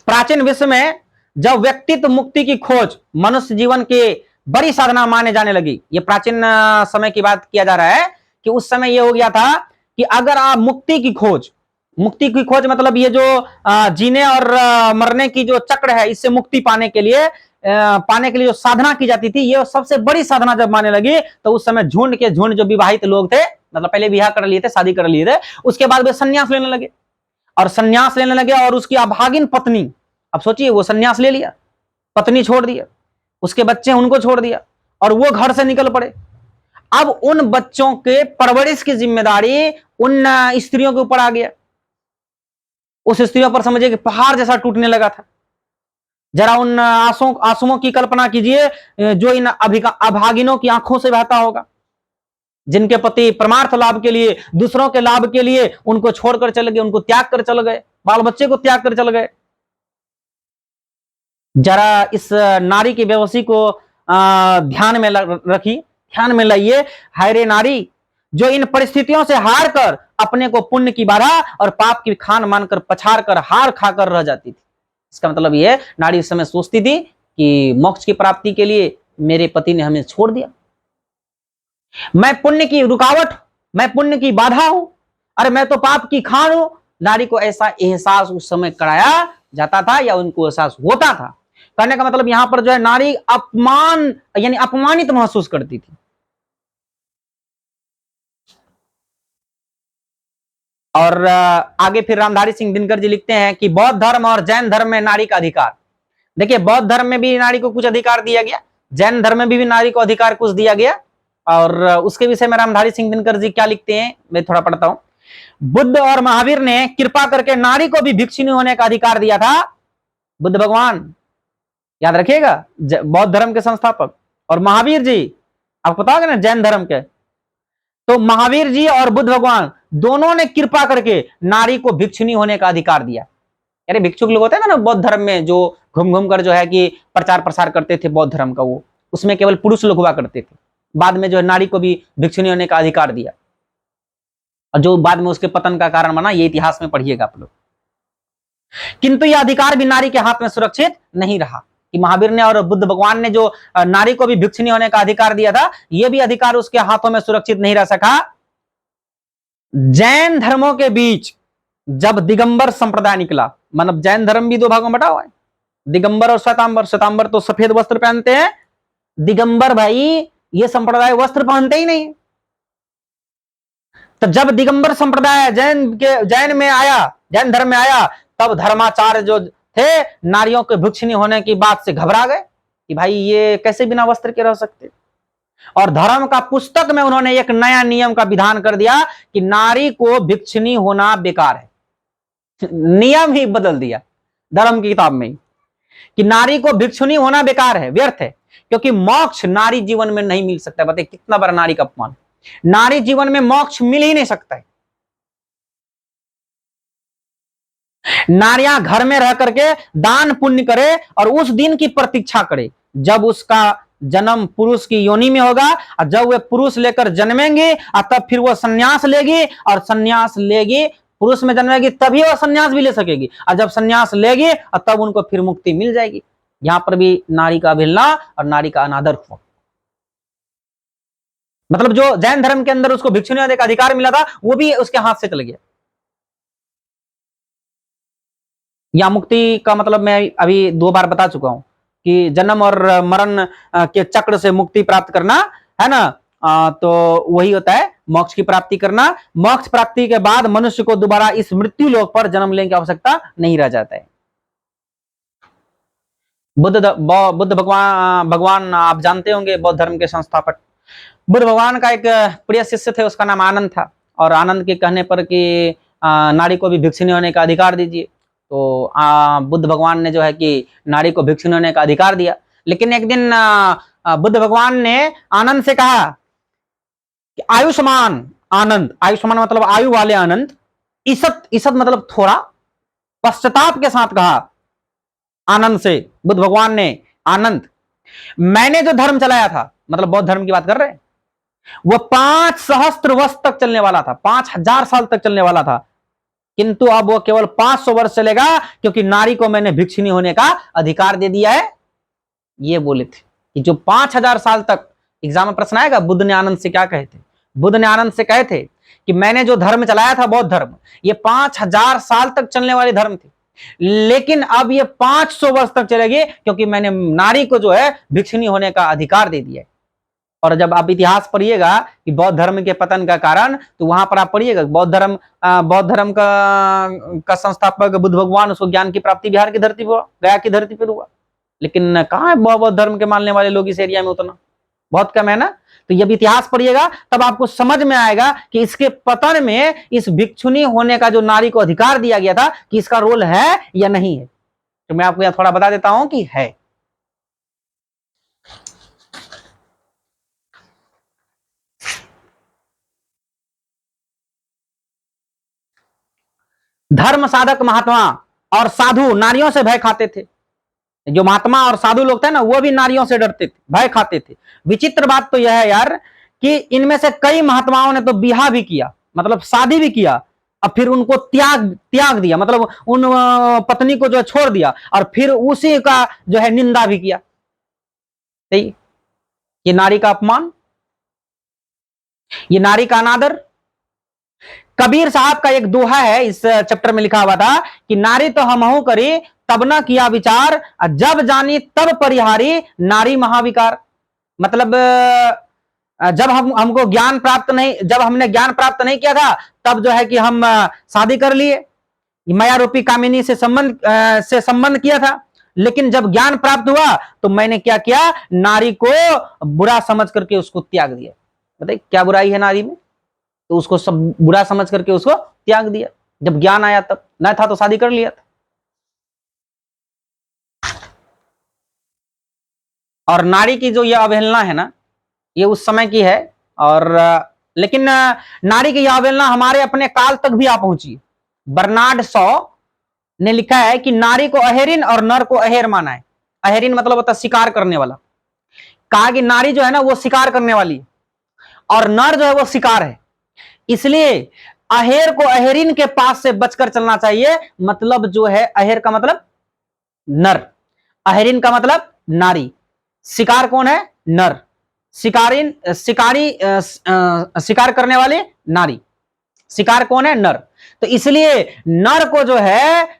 प्राचीन विश्व में जब व्यक्तित्व मुक्ति की खोज मनुष्य जीवन के बड़ी साधना माने जाने लगी, ये प्राचीन समय की बात किया जा रहा है कि उस समय ये हो गया था कि अगर आप मुक्ति की खोज मतलब ये जो जीने और मरने की जो चक्र है, इससे मुक्ति पाने के लिए जो साधना की जाती थी, ये सबसे बड़ी साधना जब माने लगी, तो उस समय झुंड के झुंड जो विवाहित लोग थे, मतलब पहले विवाह कर लिए थे, शादी कर लिए थे, उसके बाद वे संन्यास लेने लगे और उसकी अभागिन पत्नी, अब सोचिए, वो संन्यास ले लिया, पत्नी छोड़ दिया, उसके बच्चे उनको छोड़ दिया और वो घर से निकल पड़े। अब उन बच्चों के परवरिश की जिम्मेदारी उन स्त्रियों के ऊपर आ गया। उस स्त्रियों पर समझिए कि पहाड़ जैसा टूटने लगा था। जरा उन आंसुओं की कल्पना कीजिए जो इन अभागिनों की आंखों से बहता होगा, जिनके पति परमार्थ लाभ के लिए, दूसरों के लाभ के लिए उनको छोड़कर चले गए, उनको त्याग कर चले गए, बाल बच्चे को त्याग कर चले गए। जरा इस नारी की बेबसी को ध्यान में रखी, ध्यान में लाइए। हाय रे नारी, जो इन परिस्थितियों से हार कर अपने को पुण्य की बाधा और पाप की खान मानकर पछाड़ कर हार खाकर रह जाती थी। इसका मतलब यह, नारी उस समय सोचती थी कि मोक्ष की प्राप्ति के लिए मेरे पति ने हमें छोड़ दिया, मैं पुण्य की रुकावट, मैं पुण्य की बाधा हूं, अरे मैं तो पाप की खान हूं। नारी को ऐसा एहसास उस समय कराया जाता था, या उनको एहसास होता था। कहने का मतलब यहां पर जो है, नारी अपमान यानी अपमानित महसूस करती थी। और आगे फिर रामधारी सिंह दिनकर जी लिखते हैं कि बौद्ध धर्म और जैन धर्म में नारी का अधिकार। देखिए, बौद्ध धर्म में भी नारी को कुछ अधिकार दिया गया, जैन धर्म में भी नारी को अधिकार कुछ दिया गया। और उसके विषय में रामधारी सिंह दिनकर जी क्या लिखते हैं, मैं थोड़ा पढ़ता हूं। बुद्ध और महावीर ने कृपा करके नारी को भी भिक्षुणी होने का अधिकार दिया था। बुद्ध भगवान, याद रखिएगा, बौद्ध धर्म के संस्थापक, और महावीर जी आपको पता होगा ना, जैन धर्म के। तो महावीर जी और बुद्ध भगवान दोनों ने कृपा करके नारी को भिक्षुणी होने का अधिकार दिया। अरे भिक्षुक लोग होते हैं ना बौद्ध धर्म में, जो घूम घूम कर जो है कि प्रचार प्रसार करते थे बौद्ध धर्म का, वो उसमें केवल पुरुष लोग हुआ करते थे। बाद में जो है नारी को भी भिक्षुणी होने का अधिकार दिया, और जो बाद में उसके पतन का कारण बना, ये इतिहास में पढ़िएगा आप लोग। किंतु यह अधिकार भी नारी के हाथ में सुरक्षित नहीं रहा, कि महावीर ने और बुद्ध भगवान ने जो नारी को भी भिक्षुणी होने का अधिकार दिया था, यह भी अधिकार उसके हाथों में सुरक्षित नहीं रह सका। जैन धर्मों के बीच जब दिगंबर संप्रदाय निकला, मतलब जैन धर्म भी दो भागों में बटा हुआ है, दिगंबर और श्वेतांबर। श्वेतांबर तो सफेद वस्त्र पहनते हैं, दिगंबर भाई ये संप्रदाय वस्त्र पहनते ही नहीं। तो जब दिगंबर संप्रदाय जैन धर्म में आया, तब धर्माचार्य जो थे नारियों के भिक्षुणी होने की बात से घबरा गए कि भाई ये कैसे बिना वस्त्र के रह सकते। और धर्म का पुस्तक में उन्होंने एक नया नियम का विधान कर दिया कि नारी को भिक्षुणी होना बेकार है। नियम ही बदल दिया धर्म की किताब में कि नारी को भिक्षुणी होना बेकार है, व्यर्थ है, क्योंकि मोक्ष नारी जीवन में नहीं मिल सकता। बताइए कितना बड़ा नारी का अपमान। नारी जीवन में मोक्ष मिल ही नहीं सकता है। नारियां घर में रह करके दान पुण्य करे और उस दिन की प्रतीक्षा करे जब उसका जन्म पुरुष की योनि में होगा, और जब वे पुरुष लेकर जन्मेंगे और तब फिर वो संन्यास लेगी, और संन्यास लेगी, पुरुष में जन्मेगी तभी वो संन्यास भी ले सकेगी, और जब संन्यास लेगी और तब उनको फिर मुक्ति मिल जाएगी। यहां पर भी नारी का अवहेलना और नारी का अनादर हुआ। मतलब जो जैन धर्म के अंदर उसको भिक्षुणी होने का अधिकार मिला था, वो भी उसके हाथ से चल गया। या मुक्ति का मतलब मैं अभी 2 बार बता चुका हूं कि जन्म और मरण के चक्र से मुक्ति प्राप्त करना है ना, तो वही होता है मोक्ष की प्राप्ति करना। मोक्ष प्राप्ति के बाद मनुष्य को दोबारा इस मृत्यु लोक पर जन्म लेने की आवश्यकता नहीं रह जाता है। बुद्ध भगवान आप जानते होंगे, बौद्ध धर्म के संस्थापक। बुद्ध भगवान का एक प्रिय शिष्य थे, उसका नाम आनंद था, और आनंद के कहने पर कि नारी को भी भिक्षुणी होने का अधिकार दीजिए, तो बुद्ध भगवान ने जो है कि नारी को भिक्षुणी होने का अधिकार दिया। लेकिन एक दिन बुद्ध भगवान ने आनंद से कहा कि आयुष्मान आनंद, आयुष्मान मतलब आयु वाले आनंद, ईसत, ईसत मतलब थोड़ा, पश्चाताप के साथ कहा आनंद से बुद्ध भगवान ने, आनंद, मैंने जो धर्म चलाया था, मतलब बौद्ध धर्म की बात कर रहे हैं, वो 5 सहस्त्र वर्ष तक चलने वाला था, 5000 साल तक चलने वाला था, किंतु अब वो केवल 500 वर्ष चलेगा, क्योंकि नारी को मैंने भिक्षुणी होने का अधिकार दे दिया है। ये बोले थे कि जो 5000 साल तक, एग्जाम में प्रश्न आएगा, बुद्ध ने आनंद से क्या कहे थे? बुद्ध ने आनंद से कहे थे कि मैंने जो धर्म चलाया था, बौद्ध धर्म, ये 5000 साल तक चलने वाली धर्म थी, लेकिन अब ये 500 वर्ष तक चलेगी, क्योंकि मैंने नारी को जो है भिक्षुणी होने का अधिकार दे दिया है। और जब आप इतिहास पढ़िएगा कि बौद्ध धर्म के पतन का कारण, तो वहां पर आप पढ़िएगा बौद्ध धर्म का संस्थापक बुद्ध भगवान, उसको ज्ञान की प्राप्ति बिहार की धरती पर, गया की धरती पर हुआ। लेकिन कहाँ है बौद्ध धर्म के मानने वाले लोग इस एरिया में? उतना बहुत कम है ना। तो जब इतिहास पढ़िएगा तब आपको समझ में आएगा कि इसके पतन में इस भिक्षुणी होने का जो नारी को अधिकार दिया गया था, कि इसका रोल है या नहीं है। तो मैं आपको यहां थोड़ा बता देता हूं कि है। धर्म साधक महात्मा और साधु नारियों से भय खाते थे। जो महात्मा और साधु लोग थे ना, वो भी नारियों से डरते थे, भय खाते थे। विचित्र बात तो यह है यार कि इनमें से कई महात्माओं ने तो बिहा भी किया, मतलब शादी भी किया, और फिर उनको त्याग दिया, मतलब उन पत्नी को जो है छोड़ दिया, और फिर उसी का जो है निंदा भी किया। सही, ये नारी का अपमान, ये नारी का अनादर। कबीर साहब का एक दोहा है, इस चैप्टर में लिखा हुआ था कि नारी तो हमहु करी तब न किया विचार, जब जानी तब परिहारी नारी महाविकार। मतलब जब हमको ज्ञान प्राप्त नहीं, जब हमने ज्ञान प्राप्त नहीं किया था, तब जो है कि हम शादी कर लिए, माया रूपी कामिनी से संबंध किया था। लेकिन जब ज्ञान प्राप्त हुआ तो मैंने क्या किया? नारी को बुरा समझ करके उसको त्याग दिया। बताइए क्या बुराई है नारी में? तो उसको सब बुरा समझ करके उसको त्याग दिया। जब ज्ञान आया तब, न था तो शादी कर लिया था। और नारी की जो यह अवहेलना है ना, ये उस समय की है, और लेकिन नारी की यह अवहेलना हमारे अपने काल तक भी आ पहुंची। बर्नार्ड शॉ ने लिखा है कि नारी को अहेरिन और नर को अहेर माना है। अहेरिन मतलब होता है शिकार करने वाला। कहा कि नारी जो है ना वो शिकार करने वाली है, और नर जो है वो शिकार है। इसलिए अहेर को अहेरिन के पास से बचकर चलना चाहिए। मतलब जो है अहेर का मतलब नर, अहेरिन का मतलब नारी। शिकार कौन है? नर। शिकार करने वाले नारी। शिकार कौन है? नर। तो इसलिए नर को जो है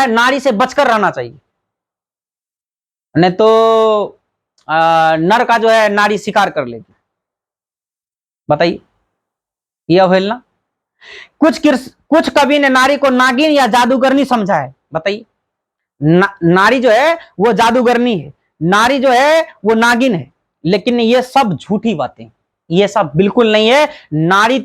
नारी से बचकर रहना चाहिए, नहीं तो नर का जो है नारी शिकार कर लेगी। बताइए यह अवहेलना। कुछ कवि ने नारी को नागिन या जादूगरनी समझा है। बताइए नारी जो है वो जादूगरनी है, नारी जो है वो नागिन है। लेकिन ये सब झूठी बातें, ये सब बिल्कुल नहीं है। नारी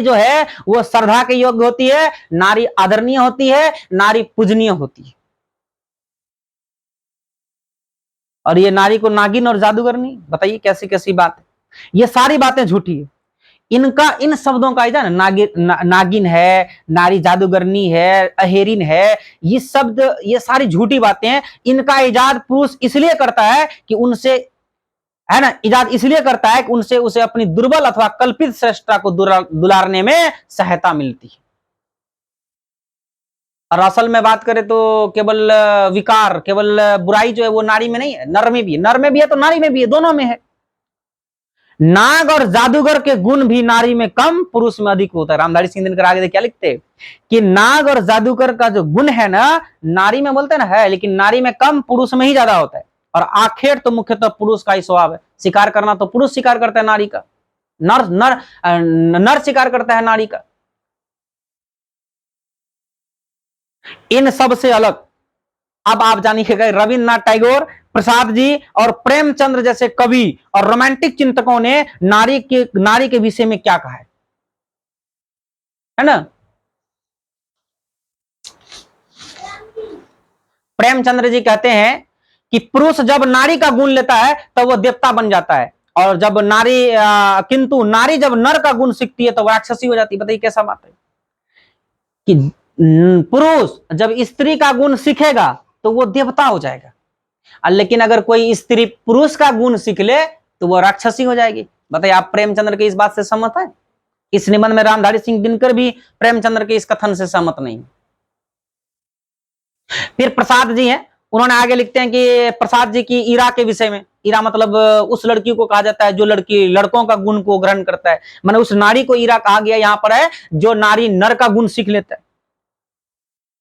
जो है वो श्रद्धा के योग्य होती है, नारी आदरणीय होती है, नारी पूजनीय होती है। और ये नारी को नागिन और जादूगरनी, बताइए कैसी कैसी बात है। ये सारी बातें झूठी है। इनका, इन शब्दों का ना नागिन है, नारी जादूगरनी है, अहेरिन है, ये शब्द, ये सारी झूठी बातें हैं। इनका इजाद पुरुष इसलिए करता है कि उनसे, है ना, इजाद इसलिए करता है कि उनसे उसे अपनी दुर्बल अथवा कल्पित श्रेष्ठता को दुलारने में सहायता मिलती है। और असल में बात करें तो केवल विकार, केवल बुराई जो है वो नारी में नहीं है, नर में भी है। नर में भी है तो नारी में भी है, दोनों में है। नाग और जादूगर के गुण भी नारी में कम, पुरुष में अधिक होता है। रामधारी सिंह दिनकर आगे क्या लिखते कि नाग और जादूगर का जो गुण है ना, नारी में बोलते ना है, लेकिन नारी में कम, पुरुष में ही ज्यादा होता है। और आखिर तो मुख्यतः पुरुष का ही स्वभाव है। शिकार करना तो पुरुष शिकार करता है नारी का, नर नर नर शिकार करता है नारी का। इन सब से अलग अब आप जानिएगा, रविन्द्रनाथ टैगोर, प्रसाद जी और प्रेमचंद्र जैसे कवि और रोमांटिक चिंतकों ने नारी के विषय में क्या कहा है ना। प्रेमचंद्र जी कहते हैं कि पुरुष जब नारी का गुण लेता है तब वो देवता बन जाता है, और जब किंतु नारी जब नर का गुण सीखती है तो वह राक्षसी हो जाती है। बताइए कैसा बात है कि पुरुष जब स्त्री का गुण सीखेगा तो वो देवता हो जाएगा, लेकिन अगर कोई स्त्री पुरुष का गुण सीख ले तो वो राक्षसी हो जाएगी। बताइए आप प्रेमचंद्र के इस बात से सहमत है? इस निबंध में रामधारी सिंह दिनकर भी प्रेमचंद्र के इस कथन से सहमत नहीं। फिर प्रसाद जी हैं, उन्होंने आगे लिखते हैं कि प्रसाद जी की ईरा के विषय में, ईरा मतलब उस लड़की को कहा जाता है जो लड़की लड़कों का गुण को ग्रहण करता है, माने उस नारी को ईरा कहा गया यहां पर है जो नारी नर का गुण सीख लेता है।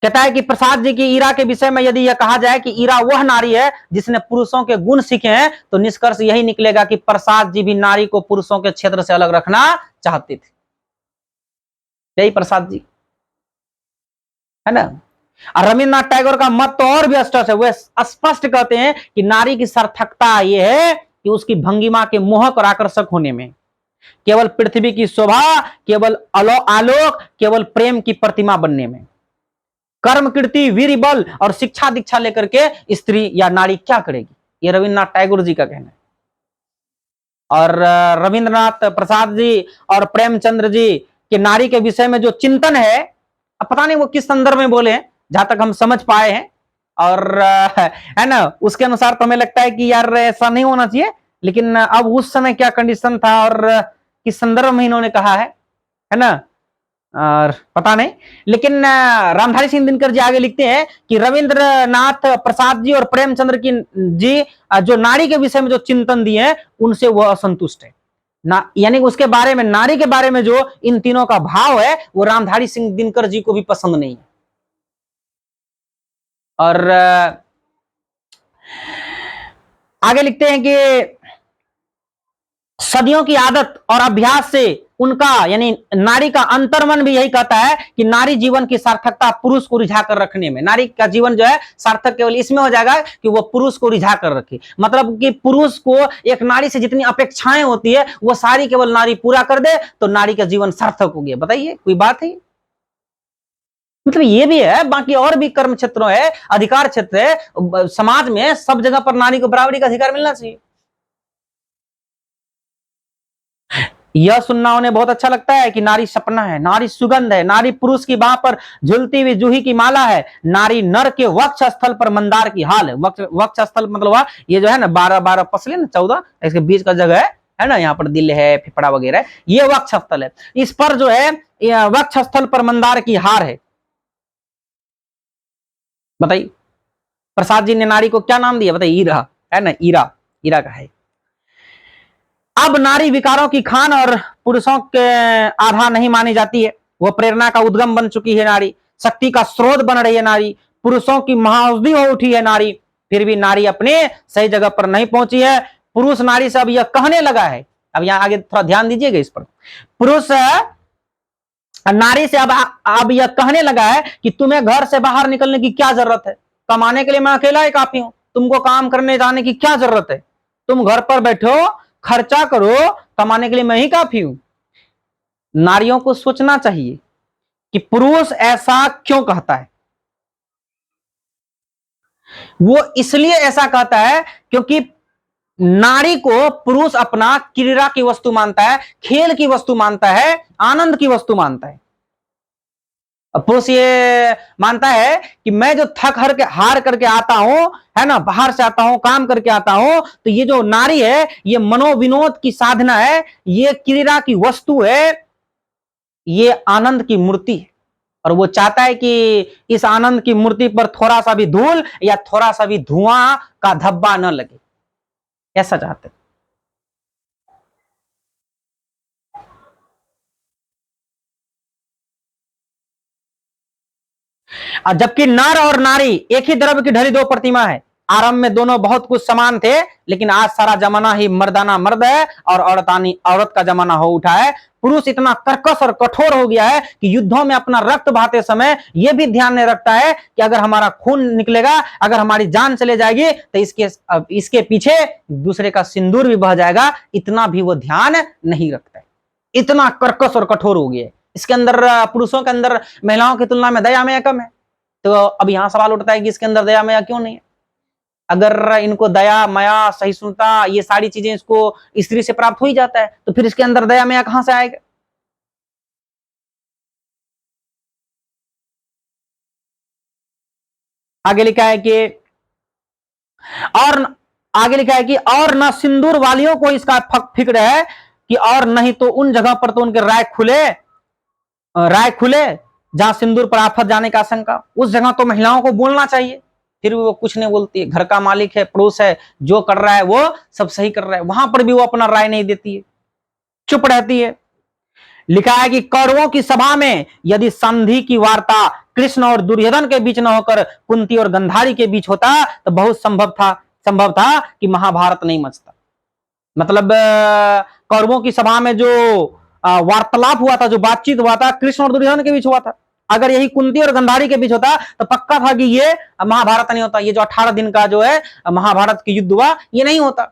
कहता है कि प्रसाद जी की ईरा के विषय में यदि यह कहा जाए कि ईरा वह नारी है जिसने पुरुषों के गुण सीखे हैं, तो निष्कर्ष यही निकलेगा कि प्रसाद जी भी नारी को पुरुषों के क्षेत्र से अलग रखना चाहते थे। यही प्रसाद जी है ना। और रविन्द्रनाथ टैगोर का मत तो और भी स्पष्ट है, वे स्पष्ट कहते हैं कि नारी की सार्थकता यह है कि उसकी भंगिमा के मोहक और आकर्षक होने में, केवल पृथ्वी की शोभा, केवल आलोक, केवल प्रेम की प्रतिमा बनने में। कर्म कीर्ति वीर बल और शिक्षा दीक्षा लेकर के स्त्री या नारी क्या करेगी, ये रविन्द्रनाथ टैगोर जी का कहना है। और रविन्द्रनाथ, प्रसाद जी और प्रेमचंद्र जी के नारी के विषय में जो चिंतन है, अब पता नहीं वो किस संदर्भ में बोले हैं, जहां तक हम समझ पाए हैं, और है ना, उसके अनुसार तो हमें लगता है कि यार ऐसा नहीं होना चाहिए, लेकिन अब उस समय क्या कंडीशन था और किस संदर्भ में इन्होंने कहा है ना, और पता नहीं। लेकिन रामधारी सिंह दिनकर जी आगे लिखते हैं कि रविंद्रनाथ प्रसाद जी और प्रेमचंद्र की जी जो नारी के विषय में जो चिंतन दिए हैं उनसे वह असंतुष्ट है ना, यानी उसके बारे में, नारी के बारे में जो इन तीनों का भाव है वो रामधारी सिंह दिनकर जी को भी पसंद नहीं है। और आगे लिखते हैं कि सदियों की आदत और अभ्यास से उनका, यानी नारी का अंतर्मन भी यही कहता है कि नारी जीवन की सार्थकता पुरुष को रिझा कर रखने में, नारी का जीवन जो है सार्थक केवल इसमें हो जाएगा कि वो पुरुष को रिझा कर रखे, मतलब कि पुरुष को एक नारी से जितनी अपेक्षाएं होती है वो सारी केवल नारी पूरा कर दे तो नारी का जीवन सार्थक हो गया। बताइए कोई बात है? मतलब ये भी है, बाकी और भी कर्म क्षेत्रों है, अधिकार क्षेत्र है, समाज में सब जगह पर नारी को बराबरी का अधिकार मिलना चाहिए। यह सुनना उन्हें बहुत अच्छा लगता है कि नारी सपना है, नारी सुगंध है, नारी पुरुष की बाह पर झूलती हुई जूही की माला है, नारी नर के वक्ष स्थल पर मंदार की हाल है। वक्ष स्थल मतलब ये जो है ना 12 पसले ना 14, इसके बीच का जगह है ना, यहाँ पर दिल है, फिपड़ा वगैरह, ये वक्ष स्थल है। इस पर जो है वक्ष स्थल पर मंदार की हार है। बताइए प्रसाद जी ने नारी को क्या नाम दिया? बताइए ईरा, है ना, ईरा, ईरा का है। अब नारी विकारों की खान और पुरुषों के आधा नहीं मानी जाती है, वह प्रेरणा का उद्गम बन चुकी है नारी, शक्ति का स्रोत बन रही है नारी, पुरुषों की महाउद्दी हो उठी है नारी, फिर भी नारी अपने सही जगह पर नहीं पहुंची है। पुरुष नारी से अब यह कहने लगा है, अब यहां आगे थोड़ा ध्यान दीजिएगा इस पर, पुरुष नारी से अब यह कहने लगा है कि तुम्हें घर से बाहर निकलने की क्या जरूरत है, कमाने के लिए मैं अकेला ही काफी हूं, तुमको काम करने जाने की क्या जरूरत है, तुम घर पर बैठो, खर्चा करो, कमाने के लिए मैं ही काफी हूं। नारियों को सोचना चाहिए कि पुरुष ऐसा क्यों कहता है। वो इसलिए ऐसा कहता है क्योंकि नारी को पुरुष अपना क्रीड़ा की वस्तु मानता है, खेल की वस्तु मानता है, आनंद की वस्तु मानता है। पुरुष ये मानता है कि मैं जो थक हार करके आता हूं, है ना, बाहर से आता हूं, काम करके आता हूं, तो ये जो नारी है ये मनोविनोद की साधना है, ये क्रीड़ा की वस्तु है, ये आनंद की मूर्ति है। और वो चाहता है कि इस आनंद की मूर्ति पर थोड़ा सा भी धूल या थोड़ा सा भी धुआं का धब्बा न लगे, ऐसा चाहते हैं। जबकि नर और नारी एक ही द्रव्य की ढली दो प्रतिमा है। आरंभ में दोनों बहुत कुछ समान थे, लेकिन आज सारा जमाना ही मर्दाना मर्द है और औरतानी औरत का जमाना हो उठा है। पुरुष इतना कर्कश और कठोर हो गया है कि युद्धों में अपना रक्त बहाते समय यह भी ध्यान नहीं रखता है कि अगर हमारा खून निकलेगा, अगर हमारी जान चले जाएगी, तो इसके पीछे दूसरे का सिंदूर भी बह जाएगा, इतना भी वो ध्यान नहीं रखता है। इतना कर्कश और कठोर हो गया है। इसके अंदर, पुरुषों के अंदर महिलाओं की तुलना में दया में कम है। तो अब यहां सवाल उठता है कि इसके अंदर दया माया क्यों नहीं है? अगर इनको दया माया सहिष्णुता ये सारी चीजें इसको स्त्री से प्राप्त हो ही जाता है, तो फिर इसके अंदर दया माया कहां से आएगा? आगे लिखा है कि और आगे लिखा है कि और न सिंदूर वालियों को इसका फिक्र है कि और नहीं तो उन जगह पर तो उनके राय खुले जहां सिंदूर पर आफत जाने का आशंका, उस जगह तो महिलाओं को बोलना चाहिए, फिर भी वो कुछ नहीं बोलती है। घर का मालिक है, पुरुष है, जो कर रहा है वो सब सही कर रहा है, वहां पर भी वो अपना राय नहीं देती है, चुप रहती है। लिखा है कि कौरवों की सभा में यदि संधि की वार्ता कृष्ण और दुर्योधन के बीच न होकर कुंती और गंधारी के बीच होता तो बहुत संभव था कि महाभारत नहीं मचता। मतलब कौरवों की सभा में जो वार्तालाप हुआ था, जो बातचीत हुआ था, कृष्ण और दुर्योधन के बीच हुआ था। अगर यही कुंती और गंधारी के बीच होता तो पक्का था कि ये महाभारत नहीं होता। ये जो 18 दिन का जो है महाभारत की युद्ध हुआ, ये नहीं होता,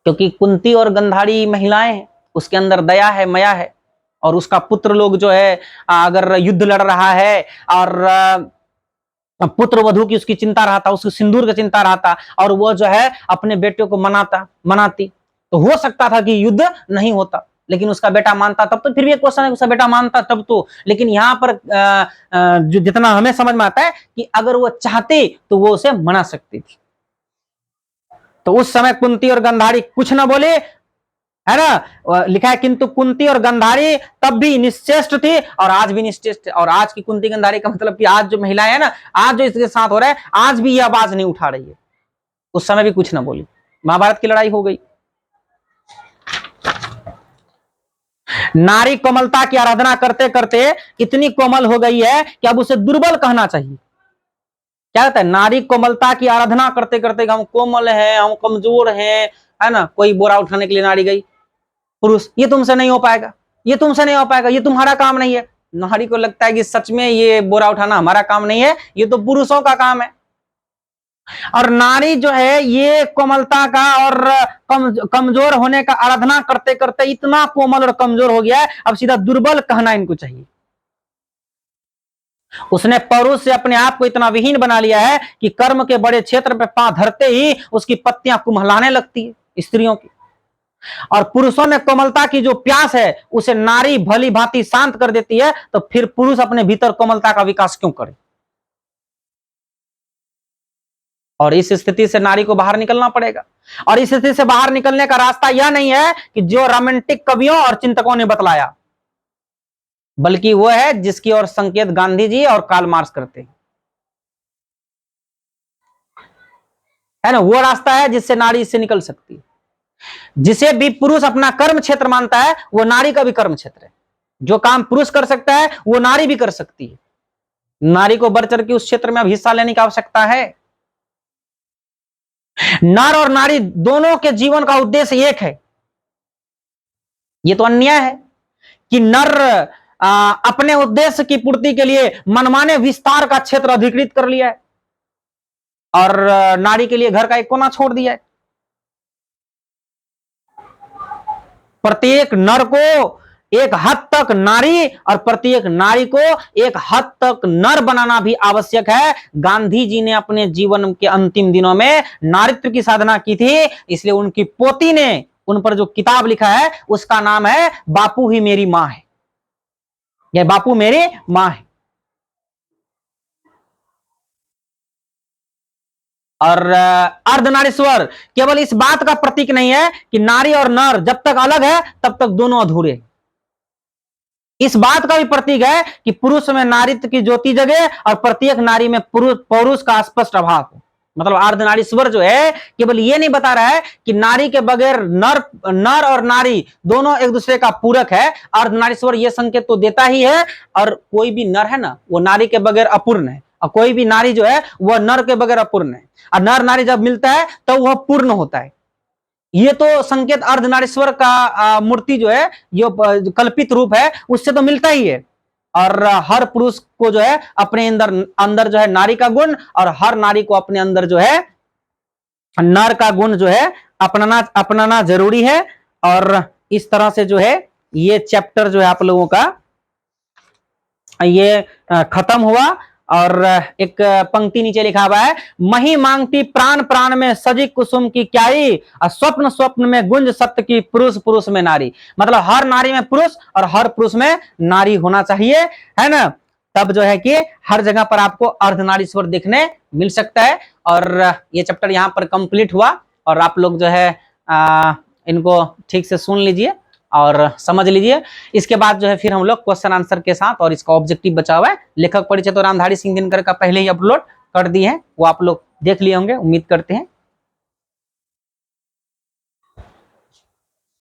क्योंकि कुंती और गंधारी महिलाएं हैं, उसके अंदर दया है, माया है, और उसका पुत्र लोग जो है अगर युद्ध लड़ रहा है और पुत्र वधु की उसकी चिंता रहता, उसकी सिंदूर की चिंता रहता, और वो जो है अपने बेटे को मनाती, तो हो सकता था कि युद्ध नहीं होता। लेकिन उसका बेटा मानता तब तो फिर भी एक क्वेश्चन है, उसका बेटा मानता तब तो। लेकिन यहाँ पर जो जितना हमें समझ में आता है कि अगर वो चाहते तो वो उसे मना सकती थी। तो उस समय कुंती और गंधारी कुछ ना बोले, है ना। लिखा है किंतु कुंती और गंधारी तब भी निश्चेष्ट थी और आज भी निश्चेष्ट। और आज की कुंती गंधारी का मतलब कि आज जो महिलाएं है ना, आज जो इसके साथ हो रहा है, आज भी ये आवाज नहीं उठा रही है। उस समय भी कुछ ना बोली। महाभारत की लड़ाई हो गई। नारी कोमलता की आराधना करते करते इतनी कोमल हो गई है कि अब उसे दुर्बल कहना चाहिए। क्या कहता है? नारी कोमलता की आराधना करते करते हम कोमल हैं, हम कमजोर हैं, है ना। कोई बोरा उठाने के लिए नारी गई, पुरुष ये तुमसे नहीं हो पाएगा, ये तुमसे नहीं हो पाएगा, ये तुम्हारा काम नहीं है। नारी को लगता है कि सच में ये बोरा उठाना हमारा काम नहीं है, ये तो पुरुषों का काम है। और नारी जो है ये कोमलता का और कमजोर होने का आराधना करते करते इतना कोमल और कमजोर हो गया है, अब सीधा दुर्बल कहना इनको चाहिए। उसने पुरुष से अपने आप को इतना विहीन बना लिया है कि कर्म के बड़े क्षेत्र पे पांव धरते ही उसकी पत्तियां कुम्हलाने लगती है स्त्रियों की। और पुरुषों में कोमलता की जो प्यास है उसे नारी भली भांति शांत कर देती है, तो फिर पुरुष अपने भीतर कोमलता का विकास क्यों करे? और इस स्थिति से नारी को बाहर निकलना पड़ेगा। और इस स्थिति से बाहर निकलने का रास्ता यह नहीं है कि जो रोमांटिक कवियों और चिंतकों ने बतलाया, बल्कि वो है जिसकी ओर संकेत गांधी जी और कार्ल मार्क्स करते हैं, है ना। वो रास्ता है जिससे नारी इससे निकल सकती है। जिसे भी पुरुष अपना कर्म क्षेत्र मानता है वो नारी का भी कर्म क्षेत्र है। जो काम पुरुष कर सकता है वो नारी भी कर सकती है। नारी को बढ़ चढ़ के उस क्षेत्र में अब हिस्सा लेने की आवश्यकता है। नर और नारी दोनों के जीवन का उद्देश्य एक है। ये तो अन्याय है कि नर अपने उद्देश्य की पूर्ति के लिए मनमाने विस्तार का क्षेत्र अधिकृत कर लिया है और नारी के लिए घर का एक कोना छोड़ दिया है। प्रत्येक नर को एक हद तक नारी और प्रत्येक नारी को एक हद तक नर बनाना भी आवश्यक है। गांधी जी ने अपने जीवन के अंतिम दिनों में नारित्व की साधना की थी, इसलिए उनकी पोती ने उन पर जो किताब लिखा है उसका नाम है बापू ही मेरी मां है, यह बापू मेरी मां है। और अर्धनारीश्वर केवल इस बात का प्रतीक नहीं है कि नारी और नर जब तक अलग है तब तक दोनों अधूरे, इस बात का भी प्रतीक है कि पुरुष में नारीत्व की ज्योति जगे और प्रत्येक नारी में पौरुष का स्पष्ट अभाव हो। मतलब अर्धनारीश्वर जो है केवल ये नहीं बता रहा है कि नारी के बगैर नर और नारी दोनों एक दूसरे का पूरक है। अर्धनारीश्वर ये संकेत तो देता ही है, और कोई भी नर है ना वो नारी के बगैर अपूर्ण है, और कोई भी नारी जो है वह नर के बगैर अपूर्ण है, और नर नारी जब मिलता है तो वह पूर्ण होता है। ये तो संकेत अर्धनारीश्वर का मूर्ति जो है ये कल्पित रूप है उससे तो मिलता ही है। और हर पुरुष को जो है अपने अंदर जो है नारी का गुण, और हर नारी को अपने अंदर जो है नर का गुण जो है अपनाना जरूरी है। और इस तरह से जो है ये चैप्टर जो है आप लोगों का ये खत्म हुआ। और एक पंक्ति नीचे लिखा हुआ है, मही मांगती प्राण प्राण में सजी कुसुम की क्याई, और स्वप्न स्वप्न में गुंज सत्य की पुरुष पुरुष में नारी। मतलब हर नारी में पुरुष और हर पुरुष में नारी होना चाहिए, है ना। तब जो है कि हर जगह पर आपको अर्धनारीश्वर देखने मिल सकता है। और ये चैप्टर यहाँ पर कंप्लीट हुआ, और आप लोग जो है इनको ठीक से सुन लीजिए और समझ लीजिए। इसके बाद जो है फिर हम लोग क्वेश्चन आंसर के साथ, और इसका ऑब्जेक्टिव बचा हुआ है, लेखक परिचय तो रामधारी सिंह दिनकर का पहले ही अपलोड कर दिए हैं, वो आप लोग देख लिए होंगे उम्मीद करते हैं।